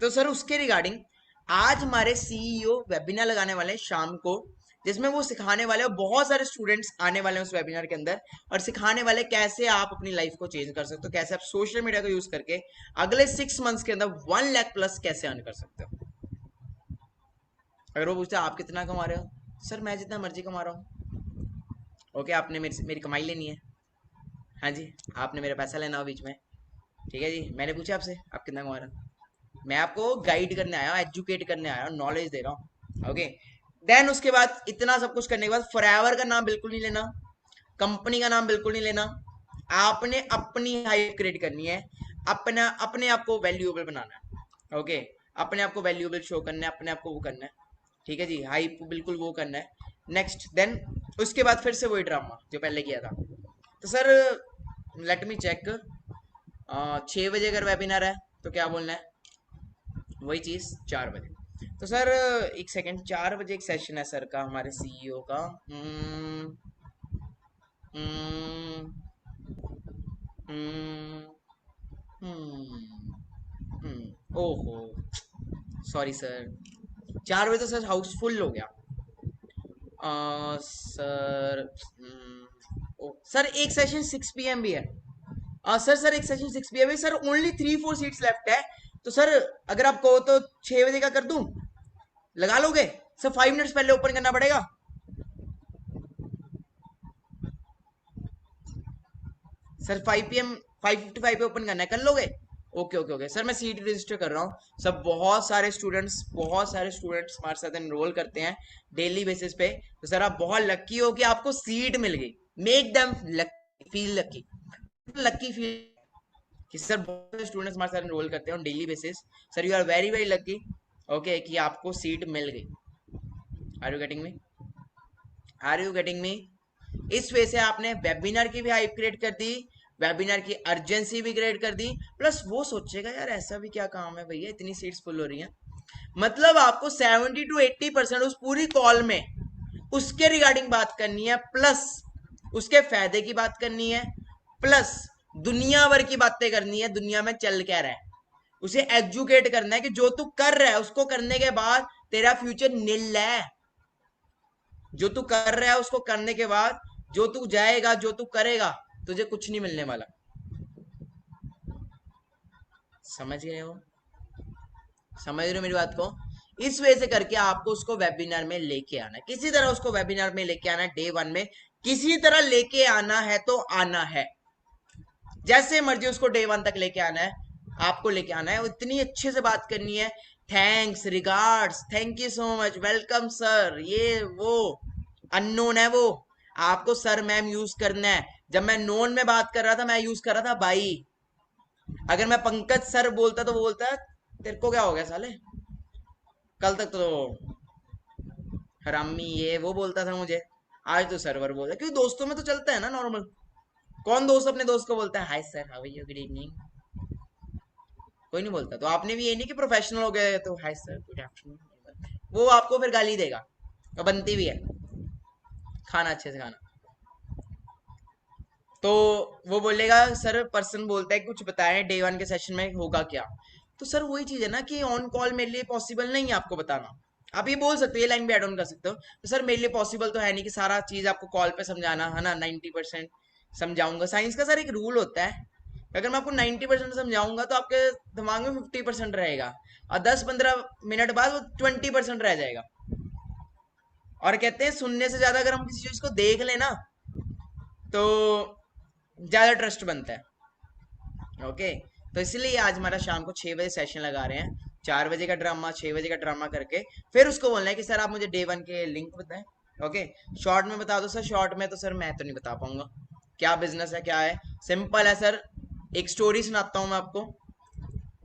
तो सर उसके रिगार्डिंग आज हमारे सीईओ वेबिनार लगाने वाले हैं शाम को, जिसमें वो सिखाने वाले हैं, बहुत सारे स्टूडेंट्स आने वाले हैं उस वेबिनार के अंदर, और सिखाने वाले कैसे आप अपनी लाइफ को चेंज कर सकते हो, कैसे आप सोशल मीडिया का यूज करके अगले 6 मंथ्स के अंदर 1 लाख प्लस कैसे अर्न कर सकते हो। अगर वो पूछते आप कितना कमा रहे हो, सर मैं जितना मर्जी कमा रहा हूँ। ओके, आपने मेरी कमाई लेनी है, हाँ जी, आपने मेरा पैसा लेना हो बीच में, ठीक है जी, मैंने पूछा आपसे आप कितना कमा रहे हो, मैं आपको गाइड करने आया हूँ, एजुकेट करने आया हूँ, नॉलेज दे रहा हूँ, ओके। देन उसके बाद इतना सब कुछ करने के बाद फॉरएवर का नाम बिल्कुल नहीं लेना, कंपनी का नाम बिल्कुल नहीं लेना, आपने अपनी हाइप क्रिएट करनी है, अपने आप को वैल्यूएबल बनाना है, ओके, अपने आप को वैल्यूएबल शो करना है, अपने आप को वो करना है, ठीक है जी, हाइप बिल्कुल वो करना है। नेक्स्ट देन उसके बाद फिर से वही ड्रामा जो पहले किया था। तो सर लेट मी चेक, 6 बजे अगर वेबिनार है तो क्या बोलना है, वही चीज 4 बजे। तो सर एक सेकंड, 4 बजे एक सेशन है सर का, हमारे सीईओ का, हम्म, हम्म, हम्म, ओहो, सॉरी सर, 4 बजे तो सर हाउसफुल हो गया। सर सर एक सेशन 6 PM भी है, सर एक सेशन 6 PM है सर, ओनली 3-4 सीट्स लेफ्ट है। तो सर अगर आप कहो तो 6 बजे का कर दूं, लगा लोगे? सर 5 मिनट्स पहले ओपन करना पड़ेगा। सर 5 PM 5:55 पे ओपन करना है, कर लोगे? ओके ओके ओके सर, मैं सीट रजिस्टर कर रहा हूँ। सब बहुत सारे स्टूडेंट्स हमारे साथ एनरोल करते हैं डेली बेसिस पे। तो सर आप बहुत लकी हो कि आपको सीट मिल गई, make them feel lucky, lucky feel कि सर बहुत सारे स्टूडेंट्स हमारे साथ एनरोल करते हैं daily basis. Sir you are very very lucky, okay, कि आपको सीट मिल गई। Are you getting me? Are you getting me? इस वे से आपने वेबिनार की भी हाइप क्रिएट कर दी, वेबिनार की अर्जेंसी भी क्रिएट कर दी, प्लस वो सोचेगा यार ऐसा भी क्या काम है भैया, इतनी सीट्स फुल हो रही हैं। मतलब आपको 70 to 80% उस पूरी कॉल में उसके रिगार्डिंग बात करनी है, प्लस उसके फायदे की बात करनी है, प्लस दुनिया भर की बातें करनी है, दुनिया में चल क्या रहा है उसे एजुकेट करना है कि जो तू कर रहा है उसको करने के बाद तेरा फ्यूचर नील है। जो तू कर रहा है उसको करने के बाद जो तू जाएगा, जो तू करेगा, तुझे कुछ नहीं मिलने वाला। समझ गए हो? समझ रहे हो मेरी बात को? इस वजह से करके आपको उसको वेबिनार में लेके आना है, किसी तरह उसको वेबिनार में लेके आना है, डे 1 में किसी तरह लेके आना है तो आना है, जैसे मर्जी उसको डे 1 तक लेके आना है, आपको लेके आना है, इतनी अच्छे से बात करनी है, thanks, regards, thank you so much, welcome sir, ये वो अननोन है वो, आपको सर मैम यूज करना है। जब मैं नोन में बात कर रहा था मैं यूज कर रहा था भाई, अगर मैं पंकज सर बोलता तो वो बोलता तेरे को क्या हो गया साले, कल तक तो हरामी ये वो बोलता था मुझे, आज तो सर्वर बोलता है, क्योंकि दोस्तों में तो चलता है ना नॉर्मल, कौन दोस्त अपने दोस्त को बोलता है hi sir how are you good evening, कोई नहीं बोलता। तो आपने भी ये नहीं कि प्रोफेशनल हो गए तो हाय सर गुड आफ्टरनून, वो आपको फिर गाली देगा, और बनती भी है, खाना अच्छे से खाना। तो वो बोलेगा सर पर्सन बोलता है कुछ बताएं डे 1 के सेशन में होगा क्या। तो सर वही चीज है ना कि ऑन कॉल मेरे लिए पॉसिबल नहीं है आपको बताना, आप ये बोल सकते हो, ये लाइन भी एड ऑन कर सकते हो, तो सर मेरे लिए पॉसिबल तो है नहीं कि सारा चीज आपको कॉल पे समझाना है ना, 90% समझाऊंगा। साइंस का सर एक रूल होता है अगर मैं आपको 90% समझाऊंगा तो आपके दिमाग में 50% रहेगा, और 10-15 मिनट बाद वो 20% रह जाएगा। और कहते हैं सुनने से ज्यादा अगर हम किसी चीज को देख लेना तो ज्यादा ट्रस्ट बनता है। ओके, तो इसलिए आज हमारा शाम को 6 बजे सेशन लगा रहे हैं, 4 बजे का ड्रामा, 6 बजे का ड्रामा करके फिर उसको बोलना है कि सर आप मुझे डे 1 के लिंक बताएं। ओके, शॉर्ट में बता दो सर। शॉर्ट में तो सर मैं तो नहीं बता पाऊंगा क्या बिजनेस है क्या है। सिंपल है सर, एक स्टोरी सुनाता हूँ मैं आपको,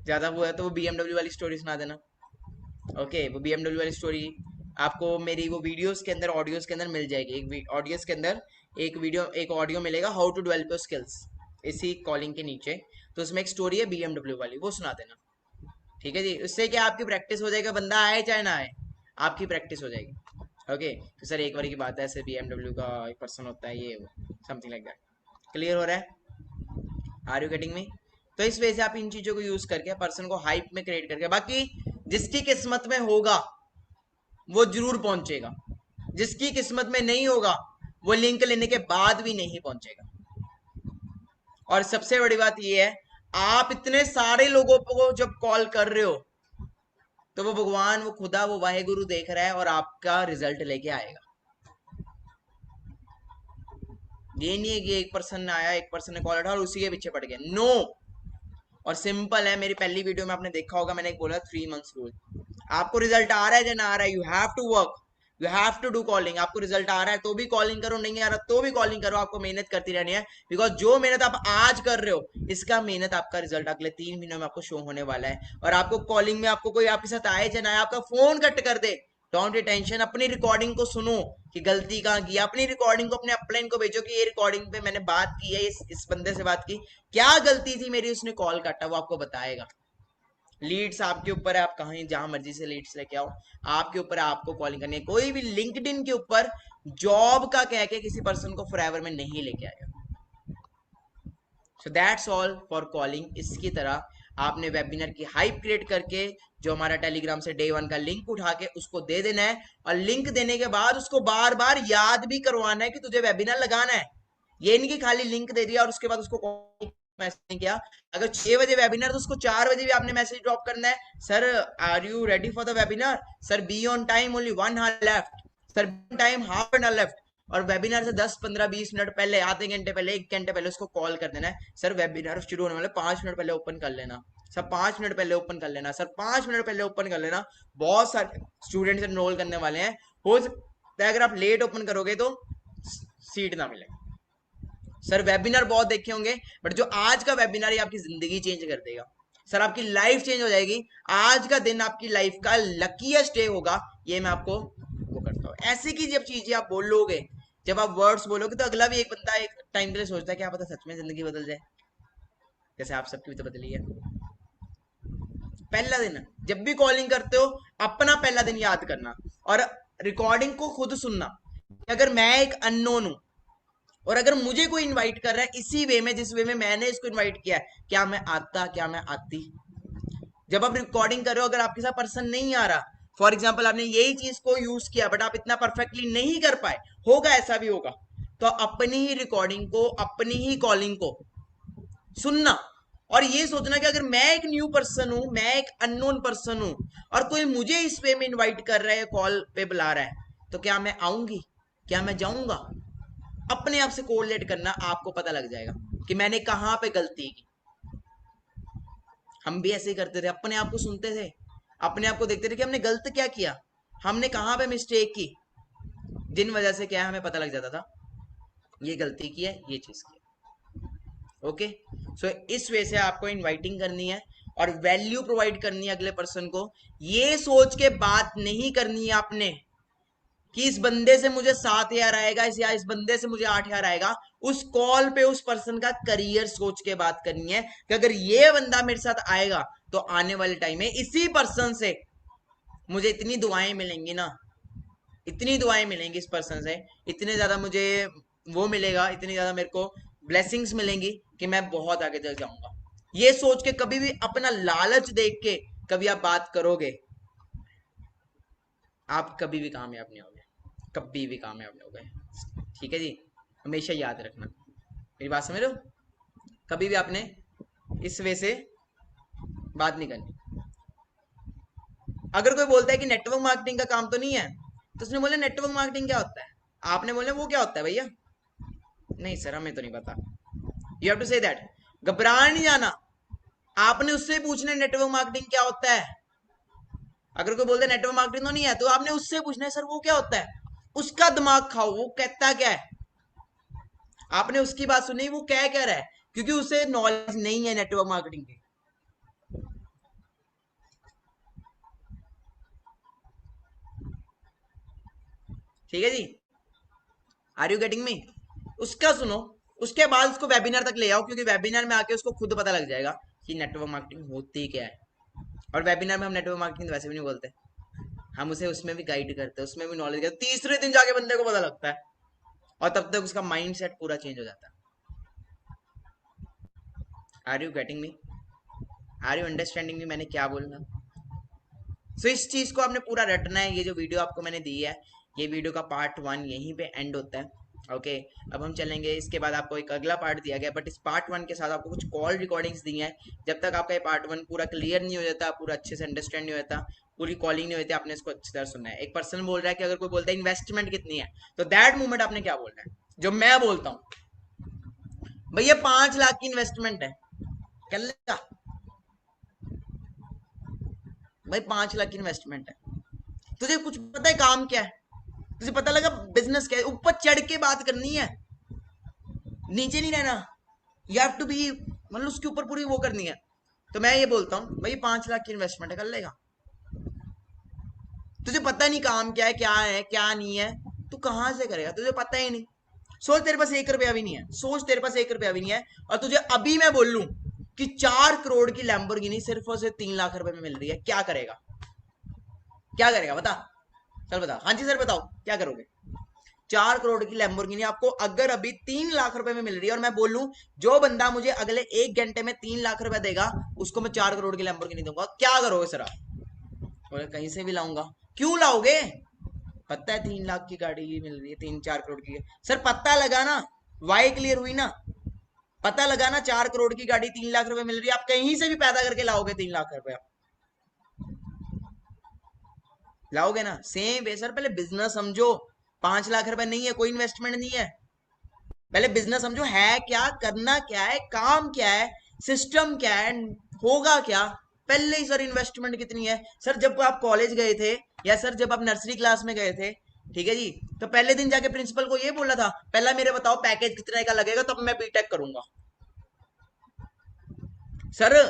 ज्यादा वो है तो वो BMW वाली स्टोरी सुना देना। ओके, वो BMW वाली स्टोरी आपको मेरी वो वीडियोस के अंदर, ऑडियोज के अंदर मिल जाएगी। एक ऑडियोज के अंदर एक ऑडियो मिलेगा, how to develop your skills, इसी कॉलिंग के नीचे। तो उसमें एक स्टोरी है BMW वाली, वो सुना देना। ठीक है जी, उससे क्या आपकी प्रैक्टिस हो जाएगा, बंदा आए चाहे ना आए, आपकी प्रैक्टिस हो जाएगी। ओके, तो सर एक बार की बात है, ऐसे BMW का एक पर्सन होता है, ये वो समथिंग लाइक दैट। क्लियर हो रहा है? Are you getting me? तो इस वजह से आप इन चीजों को यूज करके पर्सन को हाइप में क्रिएट करके, बाकी जिसकी किस्मत में होगा वो जरूर पहुंचेगा, जिसकी किस्मत में नहीं होगा वो लिंक लेने के बाद भी नहीं पहुंचेगा। और सबसे बड़ी बात यह है, आप इतने सारे लोगों को जब कॉल कर रहे हो तो वो भगवान, वो खुदा, वो वाहेगुरु देख रहा है और आपका रिजल्ट लेके आएगा। ये नहीं है कि एक पर्सन ने आया, एक पर्सन ने कॉल उठाया और उसी के पीछे पड़ गया, नो। और सिंपल है, मेरी पहली वीडियो में आपने देखा होगा, मैंने एक बोला 3 मंथ्स रूल। आपको रिजल्ट आ रहा है या ना आ रहा है, you have to work, you have to do calling. आपको रिजल्ट आ रहा है तो भी कॉलिंग करो, नहीं आ रहा तो भी कॉलिंग करो, आपको मेहनत करती रहनी है। बिकॉज जो मेहनत आप आज कर रहे हो, इसका मेहनत आपका रिजल्ट अगले 3 महीनों में आपको शो होने वाला है। और आपको कॉलिंग में आपको कोई आपके साथ आए या ना आए, आपका फोन कट कर दे, डोंट टे टेंशन, अपनी रिकॉर्डिंग को सुनो कि गलती कहाँ की। अपनी रिकॉर्डिंग को अपने अपलाइन को भेजो कि ये रिकॉर्डिंग पे मैंने बात की है, इस बंदे से बात की, क्या गलती थी मेरी, उसने कॉल काटा, वो आपको बताएगा। लीड्स आपके ऊपर है, आप कहीं जहां मर्जी से लीड्स लेके आओ, आपके ऊपर है, आपको कॉलिंग करनी है। कोई भी लिंक्डइन के ऊपर जॉब का कह के किसी पर्सन को फॉरएवर में नहीं लेके आएगा। So that's all for calling. इसकी तरह आपने वेबिनार की हाइप क्रिएट करके जो हमारा टेलीग्राम से डे 1 का लिंक उठा के उसको दे देना है, और लिंक देने के बाद उसको बार बार याद भी करवाना है कि तुझे वेबिनार लगाना है। ये नहीं कि खाली लिंक दे दिया और उसके बाद उसको मैसेज नहीं किया। अगर 6 बजे वेबिनार तो उसको 4 बजे भी आपने मैसेज ड्रॉप करना है, sir are you ready for the webinar, sir be on time, only 1 hour लेफ्ट, sir time half an hour left. और वेबिनार से 10-15-20 मिनट पहले, आधे घंटे पहले, 1 घंटे पहले उसको कॉल कर देना है, सर वेबिनार शुरू होने वाले 5 मिनट पहले ओपन कर लेना, सर 5 मिनट पहले ओपन कर लेना, सर 5 मिनट पहले ओपन कर लेना। बहुत सारे स्टूडेंट्स एनरोल करने वाले हैं, हो सकता है अगर आप लेट ओपन करोगे तो सीट ना मिले। सर वेबिनार बहुत देखे होंगे, बट जो आज का वेबिनार है आपकी जिंदगी चेंज कर देगा। सर आपकी लाइफ चेंज हो जाएगी, आज का दिन आपकी लाइफ का लकीएस्ट डे होगा, ये मैं आपको वो करता हूँ। ऐसे की जब चीजें आप बोलोगे, जब आप वर्ड्स बोलोगे, तो अगला भी एक बंदा एक टाइम के लिए सोचता है क्या पता सच में जिंदगी बदल जाए, जैसे आप सबकी भी तो बदली है। पहला दिन जब भी कॉलिंग करते हो, अपना पहला दिन याद करना और रिकॉर्डिंग को खुद सुनना। अगर मैं एक अननोन हूं और अगर मुझे कोई इनवाइट कर रहा है इसी वे में जिस वे में मैंने इसको इनवाइट किया है, क्या मैं आता, क्या मैं आती? जब आप रिकॉर्डिंग कर रहे हो, अगर आपके साथ पर्सन नहीं आ रहा, फॉर एग्जाम्पल आपने यही चीज को यूज किया बट आप इतना परफेक्टली नहीं कर पाए, होगा, ऐसा भी होगा, तो अपनी ही रिकॉर्डिंग को, अपनी ही कॉलिंग को सुनना और ये सोचना कि अगर मैं एक न्यू पर्सन हूं, मैं एक अननोन पर्सन हूं और कोई मुझे इस वे में इनवाइट कर रहा है, कॉल पे बुला रहा है, तो क्या मैं आऊंगी, क्या मैं जाऊंगा? अपने आप से कोरिलेट करना, आपको पता लग जाएगा कि मैंने कहां पे गलती की। हम भी ऐसे ही करते थे, अपने आप को सुनते थे, अपने आप को देखते थे कि हमने गलत क्या किया, हमने कहां पे मिस्टेक की, जिन वजह से क्या है हमें पता लग जाता था ये गलती की है, ये चीज की है। ओके, सो इस वे से आपको इनवाइटिंग करनी है और वैल्यू प्रोवाइड करनी है अगले पर्सन को। ये सोच के बात नहीं करनी है आपने कि इस बंदे से मुझे 7 हजार आएगा, या इस बंदे से मुझे 8 हजार आएगा। उस कॉल पे उस पर्सन का करियर सोच के बात करनी है कि अगर ये बंदा मेरे साथ आएगा तो आने वाले टाइम में इसी पर्सन से मुझे इतनी दुआएं मिलेंगी ना, इतनी दुआएं मिलेंगी इस पर्सन से, इतने ज्यादा मुझे वो मिलेगा, इतनी ज्यादा मेरे को ब्लेसिंग्स मिलेंगी कि मैं बहुत आगे तक जाऊंगा। ये सोच के कभी भी अपना लालच देख के कभी आप बात करोगे, आप कभी भी कामयाब नहीं होगे, कभी भी कामयाब नहीं होगे। ठीक है जी, हमेशा याद रखना, मेरी बात समझ रहे हो? कभी भी आपने इस वे से बात नहीं करनी। अगर कोई बोलता है कि नेटवर्क मार्केटिंग का काम तो नहीं है, तो उसने बोला नेटवर्क मार्केटिंग क्या होता है, आपने बोले वो क्या होता है भैया, नहीं सर हमें तो नहीं पता। You have to say that, घबरा नहीं जाना, आपने उससे पूछना नेटवर्क मार्केटिंग क्या होता है। अगर कोई बोलता है नेटवर्क मार्केटिंग तो नहीं है, तो आपने उससे पूछना है सर वो क्या होता है, उसका दिमाग खाओ, वो कहता क्या है। आपने उसकी बात सुनी, वो क्या कह रहा है, क्योंकि उसे नॉलेज नहीं है नेटवर्क मार्केटिंग की। ठीक है जी, आर यू गेटिंग मी। उसका सुनो, उसके बाद उसको वेबिनार तक ले आओ, क्योंकि वेबिनार में आके उसको खुद पता लग जाएगा कि नेटवर्क मार्केटिंग होती क्या है। और वेबिनार में हम नेटवर्क मार्केटिंग वैसे भी नहीं बोलते, हम उसे उसमें भी गाइड करते हैं, उसमें भी नॉलेज करते, तीसरे दिन जाके बंदे को पता लगता है, और तब तक उसका माइंड सेट पूरा चेंज हो जाता है। Are you getting me, are you understanding me, मैंने क्या बोलना। सो इस चीज को आपने पूरा रटना है। ये जो वीडियो आपको मैंने दी है, ये वीडियो का पार्ट 1 यहीं पे एंड होता है। ओके, अब हम चलेंगे, इसके बाद आपको एक अगला पार्ट दिया गया, बट इस पार्ट 1 के साथ आपको कुछ कॉल रिकॉर्डिंग्स दी हैं। जब तक आपका ये पार्ट 1 पूरा क्लियर नहीं हो जाता, पूरा अच्छे से अंडरस्टैंड नहीं होता, पूरी कॉलिंग नहीं होती, आपने इसको अच्छी तरह सुनना है। एक पर्सन बोल रहा है कि अगर कोई बोलता है इन्वेस्टमेंट कितनी है, तो दैट मोमेंट आपने क्या बोलना है, जो मैं बोलता हूँ भैया 5 लाख की इन्वेस्टमेंट है, कर लेगा भाई, 5 लाख की इन्वेस्टमेंट है, तुझे कुछ पता है काम क्या है, तुझे पता लगा बिजनेस क्या है, ऊपर चढ़ के बात करनी है, नीचे नहीं रहना। यू हैव टू बी, मतलब उसके ऊपर पूरी वो करनी है। तो मैं ये बोलता हूँ भाई 5 लाख की इन्वेस्टमेंट है, कर लेगा। तुझे पता नहीं काम क्या है क्या नहीं है, तू कहां से करेगा, तुझे पता ही नहीं। सोच तेरे पास 1 रुपया भी नहीं है, सोच तेरे पास 1 रुपया भी नहीं है, और तुझे अभी मैं बोल लूं कि 4 करोड़ की लैम्बोर्गिनी सिर्फ और सिर्फ 3 लाख रुपए में मिल रही है, क्या करेगा, क्या करेगा बता, चल बता, हाँ जी सर बताओ क्या करोगे। 4 करोड़ की लैम्बोर्गिनी आपको अगर अभी 3 लाख रुपए में मिल रही है, और मैं बोलूं जो बंदा मुझे अगले 1 घंटे में 3 लाख रुपए देगा, उसको मैं 4 करोड़ की लैम्बोर्गिनी दूंगा, क्या करोगे सर आप, बोले कहीं से भी लाऊंगा। क्यों लाओगे, पता है 3 लाख की गाड़ी मिल रही है, 3-4 करोड़ की, सर पता लगा ना, वाई क्लियर हुई ना, पता लगा ना, 4 करोड़ की गाड़ी 3 लाख रुपए मिल रही है, आप कहीं से भी पैदा करके लाओगे 3 लाख रुपया, लाओगे ना। सेम वे सर, पहले बिजनेस समझो, 5 लाख रुपए नहीं है, कोई इन्वेस्टमेंट नहीं है, पहले बिजनेस समझो है क्या, करना क्या है, काम क्या है, सिस्टम क्या है, होगा क्या, पहले ही सर इन्वेस्टमेंट कितनी है। सर जब आप कॉलेज गए थे, या सर जब आप नर्सरी क्लास में गए थे, ठीक है जी, तो पहले दिन जाके प्रिंसिपल को ये बोला था, पहला मेरे बताओ पैकेज कितने का लगेगा, तब मैं बीटेक करूंगा। सर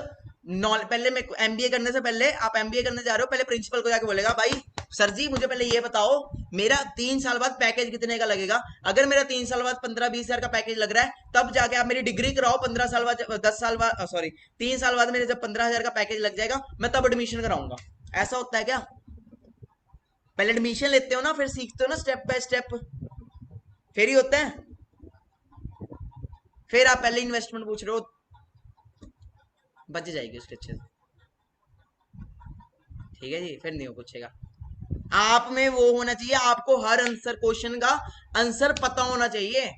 पहले मैं एमबीए करने से पहले, आप एमबीए करने जा रहे हो, पहले प्रिंसिपल को जाके बोलेगा भाई सर जी मुझे पहले ये बताओ, मेरा 3 साल बाद पैकेज कितने का लगेगा, अगर मेरा 3 साल बाद 15-20 हजार का पैकेज लग रहा है, तब जाके आप मेरी डिग्री कराओ, 15 साल बाद, 10 साल बाद, सॉरी 3 साल बाद मेरे जब 15 हजार का पैकेज लग जाएगा, मैं तब एडमिशन कराऊंगा। ऐसा होता है क्या, पहले एडमिशन लेते हो ना, फिर सीखते हो ना स्टेप बाय स्टेप, फिर ही होता है। फिर आप पहले इन्वेस्टमेंट पूछ रहे हो, बच जाएगी उसके अच्छे से, ठीक है जी, फिर नहीं हो पूछेगा। आप में वो होना चाहिए, आपको हर आंसर क्वेश्चन का आंसर पता होना चाहिए,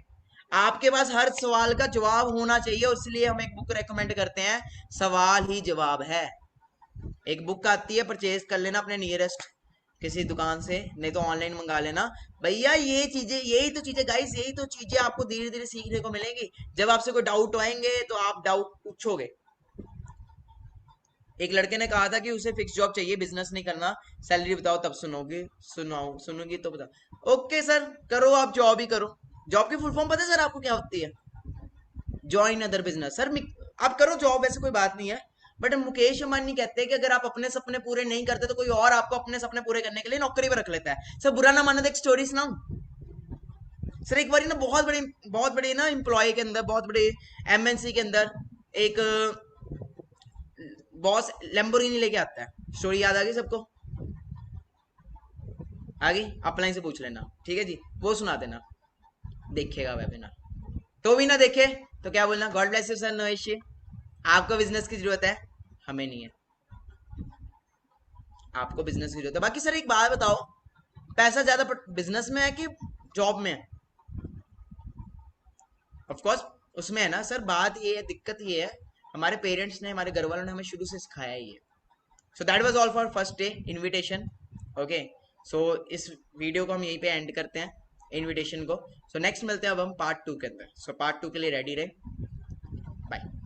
आपके पास हर सवाल का जवाब होना चाहिए, इसलिए हम एक बुक रेकमेंड करते हैं, सवाल ही जवाब है। एक बुक आती है, परचेज कर लेना अपने नियरेस्ट किसी दुकान से, नहीं तो ऑनलाइन मंगा लेना। भैया ये चीजें, यही तो चीजें गाइस, यही तो चीजें आपको धीरे धीरे सीखने को मिलेंगी। जब आपसे कोई डाउट आएंगे तो आप डाउट पूछोगे। एक लड़के ने कहा था कि उसे फिक्स जॉब चाहिए, बिजनेस नहीं करना, सैलरी बताओ तब सुनोगे, सुनाओ सुनोगी तो बताओ, ओके सर करो, आप जॉब ही करो। जॉब की फुल फॉर्म पता है सर आपको क्या होती है, ज्वाइन अदर बिजनेस। सर आप करो जॉब, ऐसे कोई बात नहीं है, बट मुकेश अंबानी कहते हैं कि अगर आप अपने सपने पूरे नहीं करते, तो कोई और आपको अपने सपने पूरे करने के लिए नौकरी पर रख लेता है। सर बुरा ना मानो तो एक स्टोरी सुनाऊं। सर एक बार ना बहुत बड़े ना एम्प्लॉय के अंदर, बहुत बड़े एमएनसी के अंदर एक बॉस लैम्बोर्गिनी लेके आता है। स्टोरी याद आ गई सबको, आ गई, अपलाइन से पूछ लेना, ठीक है जी, वो सुना देना, देखेगा वेबिनार। तो भी ना देखे तो क्या बोलना, God bless you sir, no issue, आपको बिजनेस की जरूरत है, हमें नहीं है, आपको बिजनेस की जरूरत है। बाकी सर एक बात बताओ, पैसा ज्यादा बिजनेस में है कि जॉब में है, ऑफ कोर्स उसमें है ना सर। बात ये है, दिक्कत ये है, हमारे पेरेंट्स ने, हमारे घर वालों ने हमें शुरू से सिखाया ही है. So that was all for first day invitation. Okay, so इस वीडियो को हम यहीं पे एंड करते हैं, इनविटेशन को. सो नेक्स्ट मिलते हैं अब हम पार्ट 2 के अंदर. सो पार्ट 2 के लिए रेडी रहे. बाय.